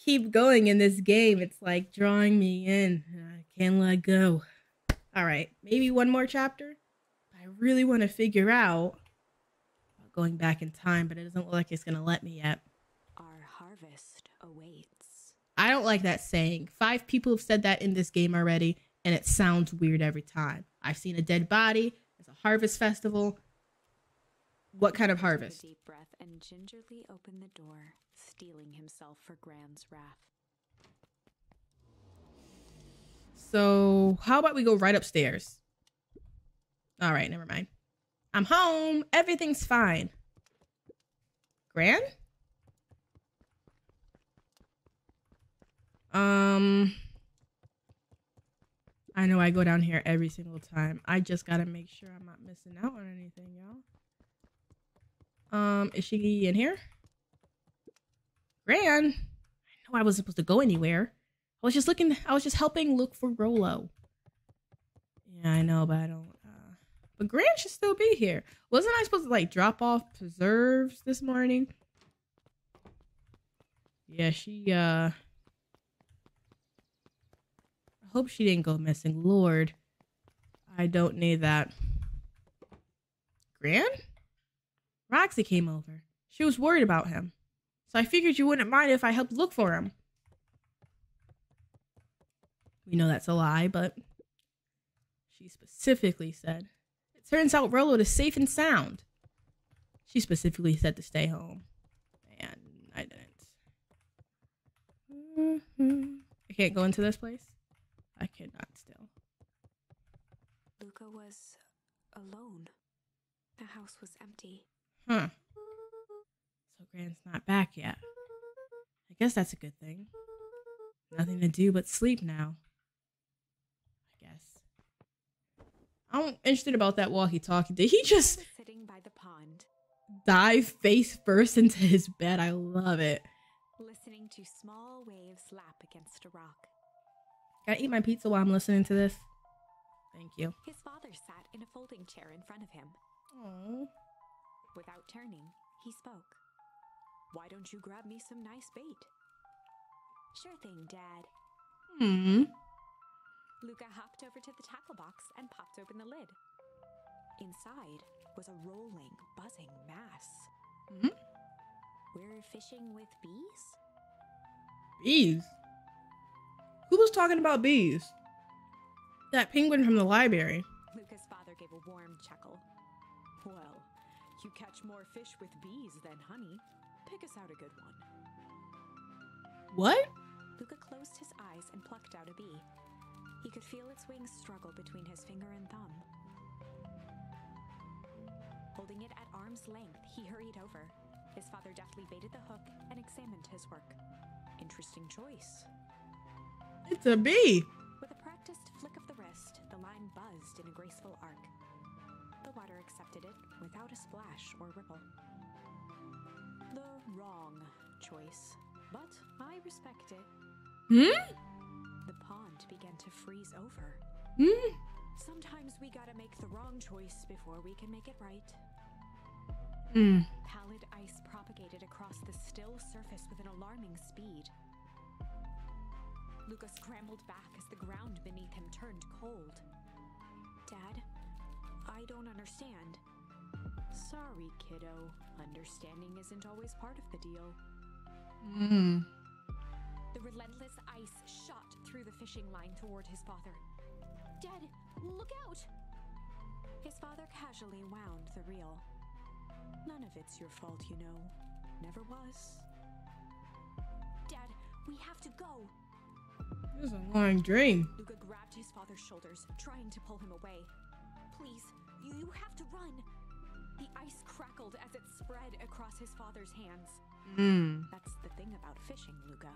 Speaker 2: keep going in this game. It's like drawing me in. I can't let go. All right, maybe one more chapter. I really want to figure out about going back in time, but it doesn't look like it's going to let me yet.
Speaker 1: Our harvest awaits.
Speaker 2: I don't like that saying. 5 people have said that in this game already, and it sounds weird every time. I've seen a dead body. It's a harvest festival. What kind of harvest?
Speaker 1: Took a deep breath and gingerly opened the door, steeling himself for Gran's wrath.
Speaker 2: So, how about we go right upstairs? All right, never mind. I'm home. Everything's fine. Gran? I know I go down here every single time. I just gotta make sure I'm not missing out on anything, y'all. Is she in here? Gran? I know I wasn't supposed to go anywhere. I was just helping look for Rolo. Yeah, I know, but I don't, but Gran should still be here. Wasn't I supposed to, like, drop off preserves this morning? Yeah, she, I hope she didn't go missing. Lord, I don't need that. Gran? Roxy came over. She was worried about him. So I figured you wouldn't mind if I helped look for him. We know that's a lie, but she specifically said, it turns out Rolo is safe and sound. She specifically said to stay home. And I didn't. I can't go into this place? I cannot still.
Speaker 1: Luca was alone. The house was empty.
Speaker 2: Huh. So Gran's not back yet. I guess that's a good thing. Nothing to do but sleep now. I guess. I'm interested about that walkie-talkie. Did he just
Speaker 1: sitting by the pond,
Speaker 2: dive face first into his bed? I love it.
Speaker 1: listening to small waves lap against a rock.
Speaker 2: Can I eat my pizza while I'm listening to this? Thank you.
Speaker 1: His father sat in a folding chair in front of him.
Speaker 2: Aww.
Speaker 1: Without turning, he spoke. Why don't you grab me some nice bait? Sure thing, Dad. Luca hopped over to the tackle box and popped open the lid. Inside was a rolling, buzzing mass. We're fishing with bees?
Speaker 2: Bees? Who was talking about bees? That penguin from the library.
Speaker 1: Luca's father gave a warm chuckle. Well, you catch more fish with bees than honey. Pick us out a good one.
Speaker 2: What?
Speaker 1: Luca closed his eyes and plucked out a bee. He could feel its wings struggle between his finger and thumb. Holding it at arm's length, he hurried over. His father deftly baited the hook and examined his work. Interesting choice.
Speaker 2: It's a bee.
Speaker 1: With a practiced flick of the wrist, the line buzzed in a graceful arc. The water accepted it without a splash or ripple. The wrong choice, but I respect it. The pond began to freeze over. Sometimes we gotta make the wrong choice before we can make it right. Pallid ice propagated across the still surface with an alarming speed. Luca scrambled back as the ground beneath him turned cold. Dad, I don't understand. Sorry, kiddo. Understanding isn't always part of the deal. The relentless ice shot through the fishing line toward his father. Dad, look out! His father casually wound the reel. None of it's your fault, you know. Never was. Dad, we have to go.
Speaker 2: This is a long dream.
Speaker 1: Luca grabbed his father's shoulders, trying to pull him away. Please, you have to run. The ice crackled as it spread across his father's hands. That's the thing about fishing, Luca.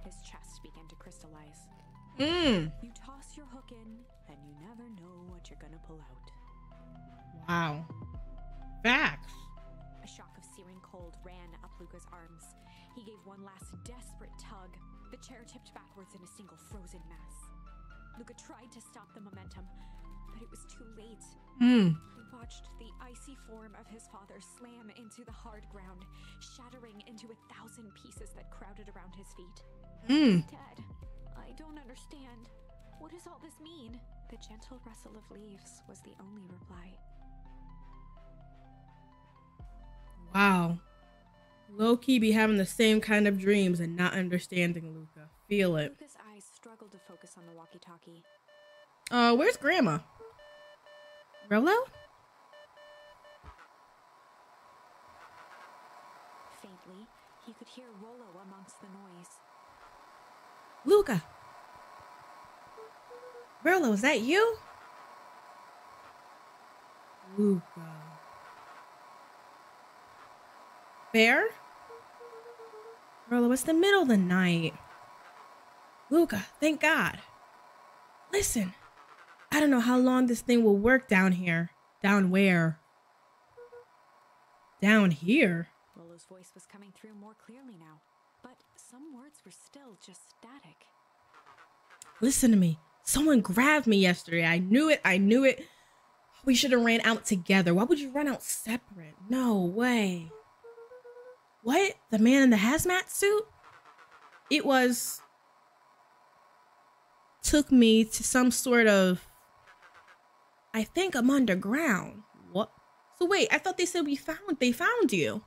Speaker 1: His chest began to crystallize. You toss your hook in, and you never know what you're gonna pull out.
Speaker 2: Wow. Facts.
Speaker 1: A shock of searing cold ran up Luca's arms. He gave one last desperate tug. The chair tipped backwards in a single frozen mass. Luca tried to stop the momentum, but it was too late. He watched the icy form of his father slam into the hard ground, shattering into 1,000 pieces that crowded around his feet. Dad, I don't understand. What does all this mean? The gentle rustle of leaves was the only reply.
Speaker 2: Wow. Low-key be having the same kind of dreams and not understanding Luca. Feel it.
Speaker 1: Luca's eyes struggled to focus on the walkie-talkie.
Speaker 2: Where's Grandma? Rolo?
Speaker 1: Faintly, he could hear Rolo amongst the noise.
Speaker 2: Luca! Rolo, is that you? Luca. Bear? Rolo, it's the middle of the night. Luca, thank God. Listen, I don't know how long this thing will work down here. Down where? Down here?
Speaker 1: Rolo's voice was coming through more clearly now, but some words were still just static.
Speaker 2: Listen to me. Someone grabbed me yesterday. I knew it. We should have ran out together. Why would you run out separate? No way. What? The man in the hazmat suit? It was... took me to some sort of... I think I'm underground. What? So wait, I thought they said they found you.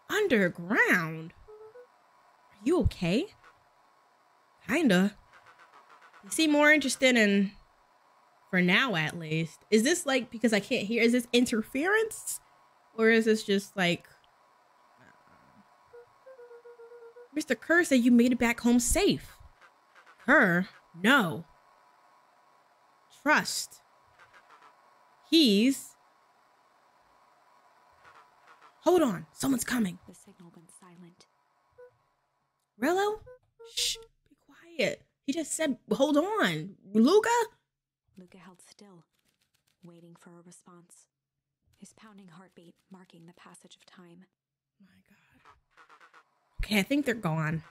Speaker 2: Underground? Are you okay? Kinda. You seem more interested in... for now, at least. Is this like, because I can't hear, is this interference? Or is this just like... Mr. Kerr said you made it back home safe. Her? No. Trust. He's... Hold on. Someone's coming.
Speaker 1: The signal went silent.
Speaker 2: Rolo? Shh. Be quiet. He just said, hold on. Luca?
Speaker 1: Luca held still, waiting for a response. His pounding heartbeat marking the passage of time.
Speaker 2: My God. Okay, I think they're gone.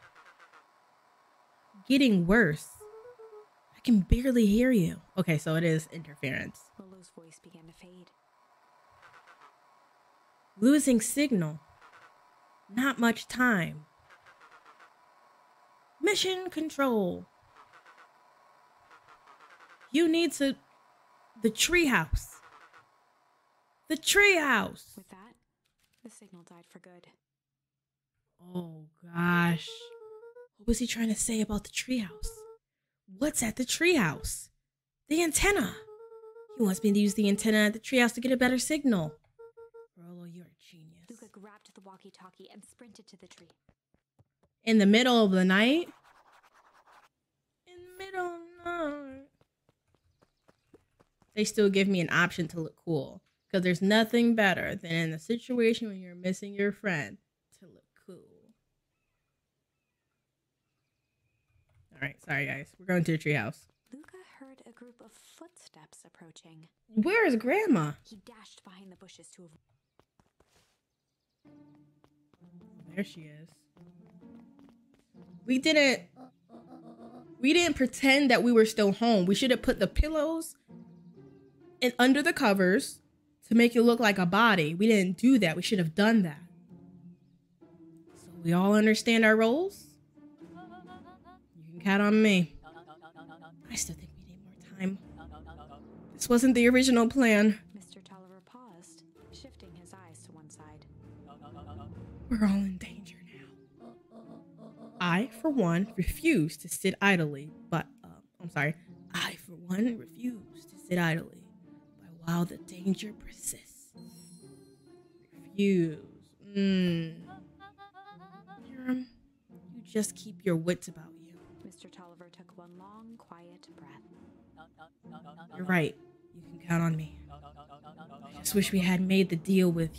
Speaker 2: Getting worse. I can barely hear you. Okay, so it is interference.
Speaker 1: Rolo's voice began to fade.
Speaker 2: Losing signal. Not much time. Mission control. You need to... The treehouse. The treehouse.
Speaker 1: With that, the signal died for good.
Speaker 2: Oh, gosh. What was he trying to say about the treehouse? What's at the treehouse? The antenna. He wants me to use the antenna at the treehouse to get a better signal. Rolo, you're a genius.
Speaker 1: Luca grabbed the walkie-talkie and sprinted to the tree.
Speaker 2: In the middle of the night? In the middle of the night. They still give me an option to look cool. Because there's nothing better than in a situation when you're missing your friend to look cool. Alright, sorry guys. We're going to the treehouse.
Speaker 1: Luca heard a group of footsteps approaching.
Speaker 2: Where is Grandma?
Speaker 1: He dashed behind the bushes to avoid.
Speaker 2: There she is. We didn't pretend that we were still home. We should have put the pillows under the covers to make it look like a body. We didn't do that. We should have done that. So we all understand our roles? You can count on me. I still think we need more time. This wasn't the original plan.
Speaker 1: Mr. Tolliver paused, shifting his eyes to one side.
Speaker 2: We're all in danger now. I, for one, refuse to sit idly, I, for one, refuse to sit idly while the danger persists. Refuse. You just keep your wits about you. You're right. You can count on me. I just wish we had made the deal with...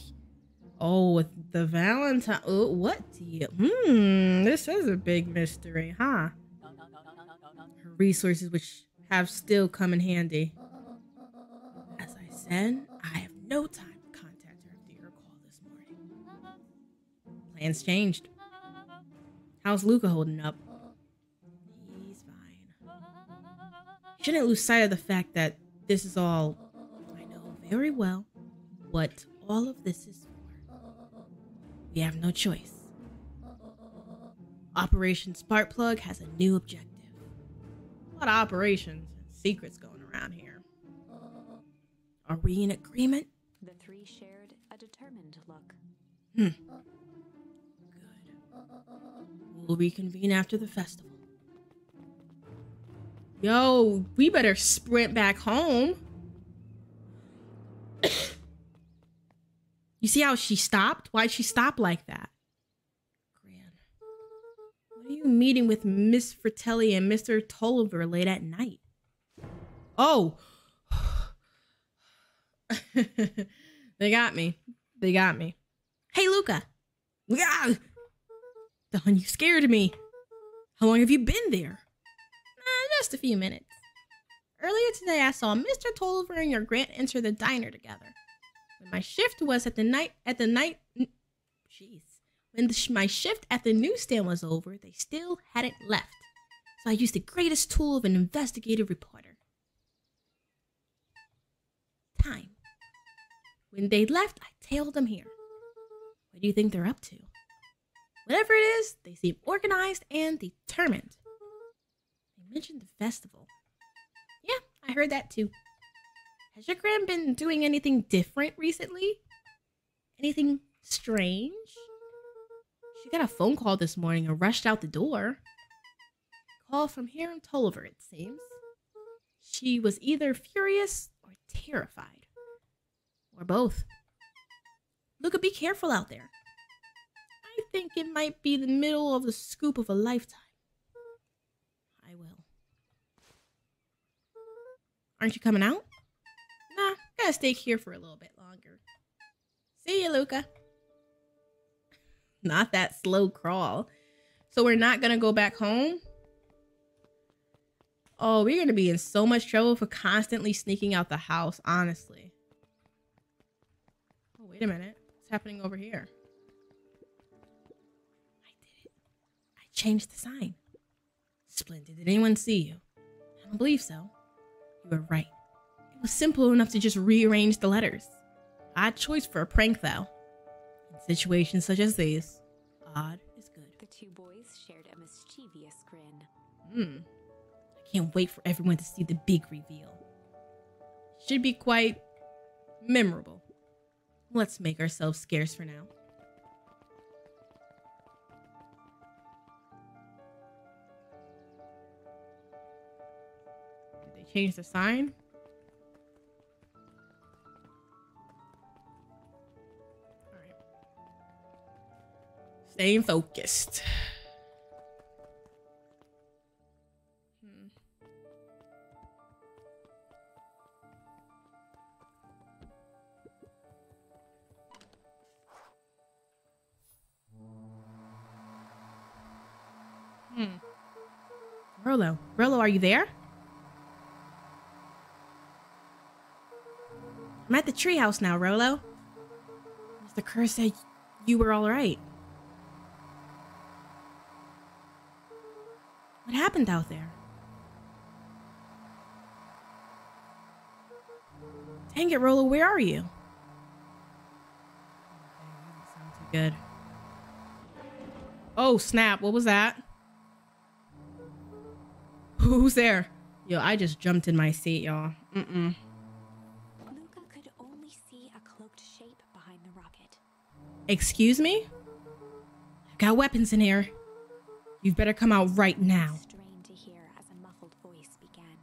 Speaker 2: Oh, with the Valentine... Oh, what deal? This is a big mystery, huh? Her resources, which have still come in handy. As I said, I have no time to contact her after your call this morning. Plans changed. How's Luca holding up? He's fine. Shouldn't lose sight of the fact that this is all... I know very well what all of this is for. We have no choice. Operation Sparkplug has a new objective. A lot of operations and secrets going around here. Are we in agreement?
Speaker 1: The three shared a determined look.
Speaker 2: Good. We'll reconvene after the festival. Yo, we better sprint back home. You see how she stopped? Why'd she stop like that? Gran, what are you meeting with Miss Fratelli and Mr. Tolliver late at night? Oh. They got me. They got me. Hey, Luca. Yeah. Don, you scared me. How long have you been there? Just a few minutes. Earlier today, I saw Mr. Tolliver and your Grant enter the diner together. When my shift was my shift at the newsstand was over, they still hadn't left. So I used the greatest tool of an investigative reporter. Time. When they left, I tailed them here. What do you think they're up to? Whatever it is, they seem organized and determined. They mentioned the festival. Yeah, I heard that too. Has your Gran been doing anything different recently? Anything strange? She got a phone call this morning and rushed out the door. Call from here in Tolliver, it seems. She was either furious or terrified. Or both. Luca, be careful out there. I think it might be the middle of the scoop of a lifetime. I will. Aren't you coming out? Nah, gotta stay here for a little bit longer. See you, Luca. Not that slow crawl. So we're not gonna go back home? Oh, we're gonna be in so much trouble for constantly sneaking out the house, honestly. Oh, wait a minute. What's happening over here? I did it. I changed the sign. Splendid. Did anyone see you? I don't believe so. You were right. It was simple enough to just rearrange the letters. Odd choice for a prank, though. In situations such as these, odd is good.
Speaker 1: The two boys shared a mischievous grin.
Speaker 2: I can't wait for everyone to see the big reveal. Should be quite memorable. Let's make ourselves scarce for now. Did they change the sign? Alright. Staying focused. Rolo, are you there? I'm at the treehouse now, Rolo. Mr. Kerr said you were all right. What happened out there? Dang it, Rolo, where are you? That doesn't sound too good. Oh, snap. What was that? Who's there? Yo, I just jumped in my seat, y'all.
Speaker 1: Luca could only see a cloaked shape behind the rocket.
Speaker 2: Excuse me? I've got weapons in here. You'd better come out right now.
Speaker 1: Strained to hear as a muffled voice began.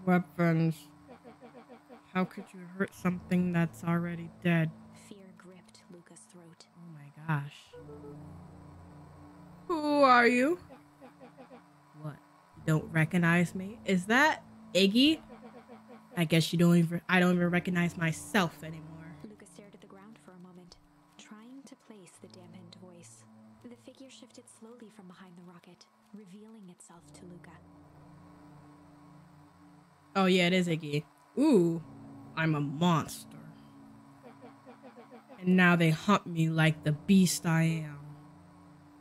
Speaker 2: Weapons. How could you hurt something that's already dead?
Speaker 1: Fear gripped Luca's throat.
Speaker 2: Oh my gosh. Who are you? What? Don't recognize me? Is that Iggy? I guess I don't even recognize myself anymore.
Speaker 1: Luca stared at the ground for a moment, trying to place the dampened voice. The figure shifted slowly from behind the rocket, revealing itself to Luca.
Speaker 2: Oh yeah, it is Iggy. Ooh, I'm a monster. And now they hunt me like the beast I am.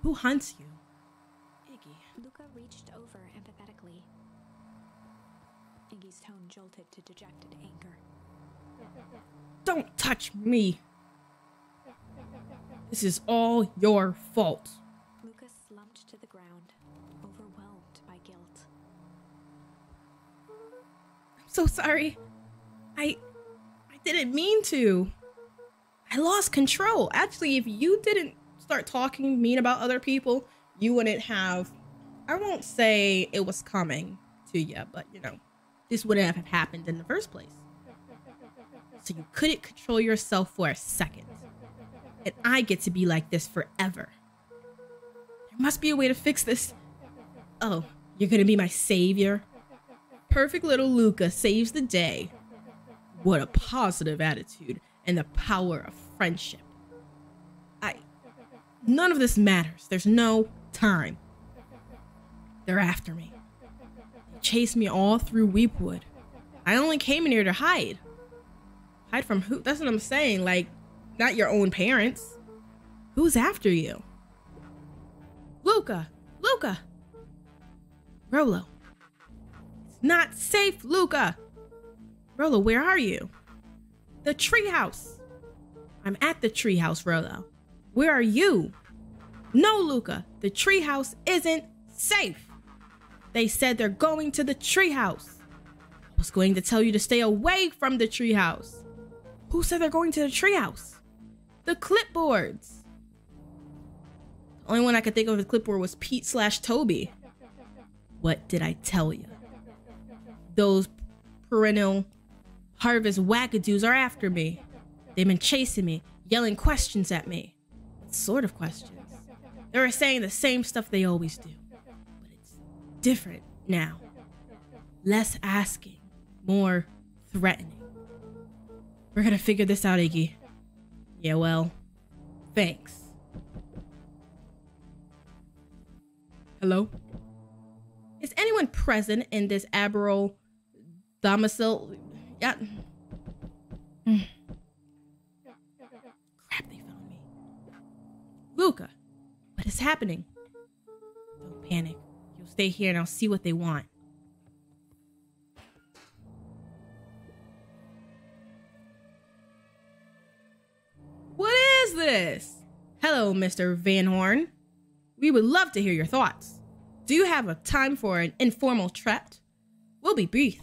Speaker 2: Who hunts you? Iggy.
Speaker 1: Luca reached over empathetically. Iggy's tone jolted to dejected anger.
Speaker 2: Don't touch me. This is all your fault.
Speaker 1: Luca slumped to the ground, overwhelmed by guilt.
Speaker 2: I'm so sorry. I didn't mean to. I lost control. Actually, if you didn't start talking mean about other people, you wouldn't have, I won't say it was coming to you, but you know, this wouldn't have happened in the first place. So you couldn't control yourself for a second. And I get to be like this forever. There must be a way to fix this. Oh, you're gonna be my savior? Perfect little Luca saves the day. What a positive attitude and the power of friendship. None of this matters. There's no time. They're after me. They chased me all through Weepwood. I only came in here to hide. Hide from who? That's what I'm saying. Like, not your own parents. Who's after you? Luca! Luca! Rolo. It's not safe, Luca! Rolo, where are you? The treehouse. I'm at the treehouse, Rolo. Where are you? No, Luca. The treehouse isn't safe. They said they're going to the treehouse. I was going to tell you to stay away from the treehouse. Who said they're going to the treehouse? The clipboards. The only one I could think of the clipboard was Pete/Toby. What did I tell you? Those perennial harvest wackadoos are after me. They've been chasing me, yelling questions at me. What sort of questions? They were saying the same stuff they always do. But it's different now. Less asking, more threatening. We're gonna figure this out, Iggy. Yeah, well, thanks. Hello? Is anyone present in this Aberral domicile? Yeah. Crap, they found me. Luca, what is happening? Don't panic. You'll stay here and I'll see what they want. What is this? Hello, Mr. Van Horn. We would love to hear your thoughts. Do you have a time for an informal chat? We'll be brief.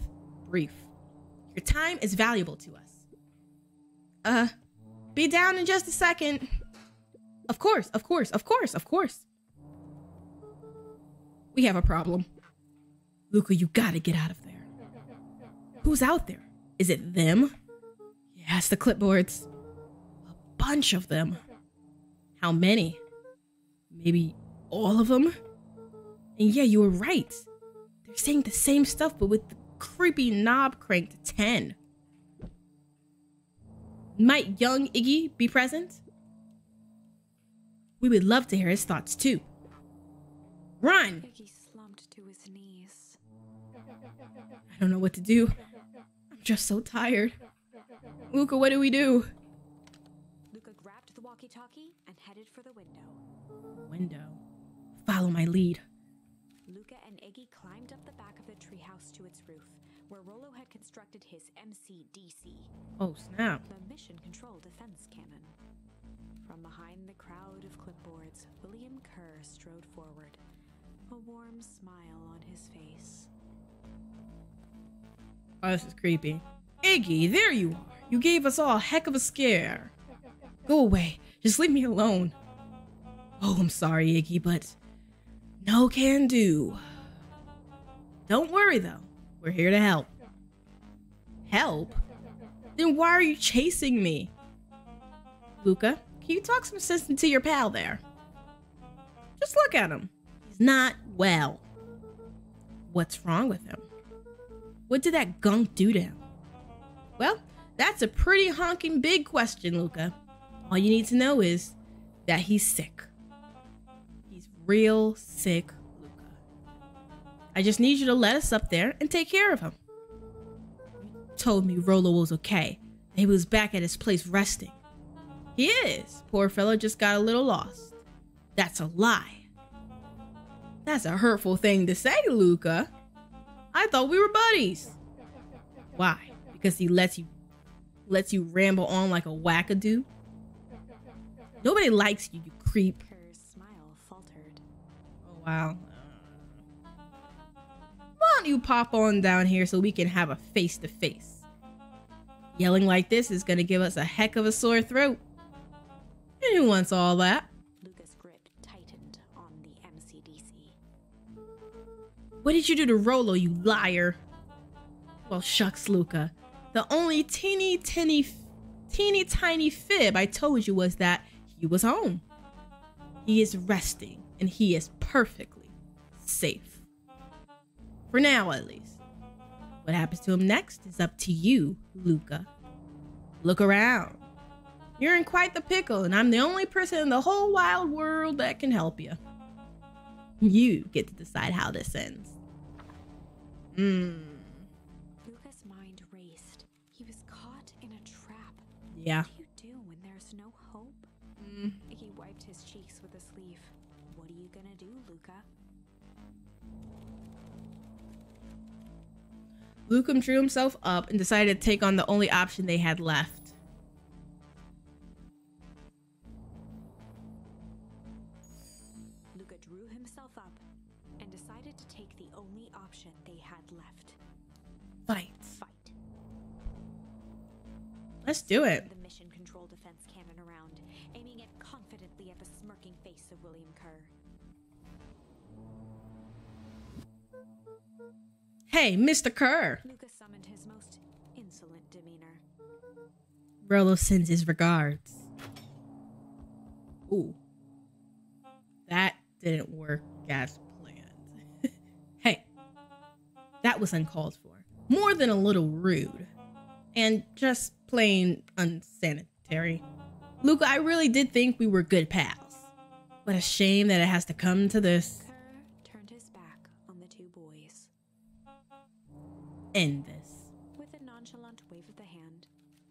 Speaker 2: Your time is valuable to us. Be down in just a second. Of course. We have a problem. Luca, you gotta get out of there. Who's out there? Is it them? Yes, the clipboards. A bunch of them. How many? Maybe all of them? And yeah, you were right. They're saying the same stuff, but with the creepy knob cranked to 10. Might young Iggy be present? We would love to hear his thoughts too. Run!
Speaker 1: Iggy slumped to his knees.
Speaker 2: I don't know what to do. I'm just so tired. Luca, what do we do?
Speaker 1: Luca grabbed the walkie-talkie and headed for the window.
Speaker 2: Window. Follow my lead.
Speaker 1: Luca and Iggy climbed up the back of the treehouse to its roof, where Rolo had constructed his MCDC,
Speaker 2: Oh, snap.
Speaker 1: the Mission Control Defense Cannon. From behind the crowd of clipboards, William Kerr strode forward, a warm smile on his face.
Speaker 2: Oh, this is creepy. Iggy, there you are. You gave us all a heck of a scare. Go away. Just leave me alone. Oh, I'm sorry, Iggy, but no can do. Don't worry, though. We're here to help. Help? Then why are you chasing me? Luca, can you talk some sense into your pal there? Just look at him. He's not well. what's wrong with him? What did that gunk do to him? Well, that's a pretty honking big question, Luca. All you need to know is that he's sick. He's real sick, Luca. I just need you to let us up there and take care of him. You told me Rolo was okay. He was back at his place resting. He is. Poor fella just got a little lost. That's a lie. That's a hurtful thing to say, Luca. I thought we were buddies. Why? Because he lets you ramble on like a wackadoo? Nobody likes you, you creep.
Speaker 1: Her smile faltered.
Speaker 2: Oh, wow. Why don't you pop on down here so we can have a face-to-face? Yelling like this is gonna give us a heck of a sore throat. And who wants all that?
Speaker 1: Luca's grip tightened on the MCDC.
Speaker 2: What did you do to Rolo, you liar? Well, shucks, Luca. The only teeny tiny fib I told you was that he was home. He is resting, and he is perfectly safe. For now, at least. What happens to him next is up to you, Luca. Look around. You're in quite the pickle, and I'm the only person in the whole wild world that can help you. You get to decide how this ends.
Speaker 1: Luca's mind raced. He was caught in a trap.
Speaker 2: Yeah.
Speaker 1: What do you do when there's no hope? Iggy wiped his cheeks with a sleeve. What are you gonna do, Luca?
Speaker 2: Luca drew himself up and decided to take on the only option they had left.
Speaker 1: Luca drew himself up and decided to take the only option they had left.
Speaker 2: Fight.
Speaker 1: Fight.
Speaker 2: Let's do it.
Speaker 1: The mission control defense cannon around, aiming it confidently at the smirking face of William Kerr.
Speaker 2: Hey, Mr. Kerr.
Speaker 1: Luca summoned his most insolent demeanor.
Speaker 2: Rolo sends his regards. Ooh. That didn't work as planned. Hey, that was uncalled for. More than a little rude. And just plain unsanitary. Luca, I really did think we were good pals. What a shame that it has to come to this.
Speaker 1: Kerr turned his back on the two boys.
Speaker 2: End this.
Speaker 1: With a nonchalant wave of the hand,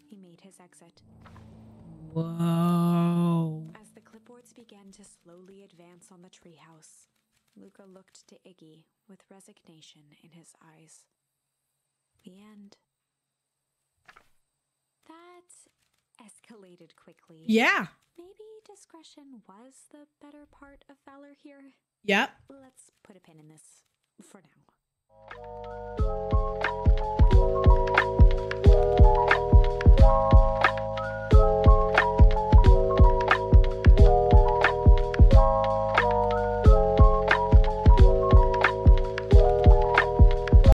Speaker 1: he made his exit.
Speaker 2: Whoa.
Speaker 1: As the clipboards began to slowly advance on the treehouse, Luca looked to Iggy with resignation in his eyes. The end. That escalated quickly.
Speaker 2: Yeah.
Speaker 1: Maybe discretion was the better part of valor here.
Speaker 2: Yep.
Speaker 1: Let's put a pin in this for now.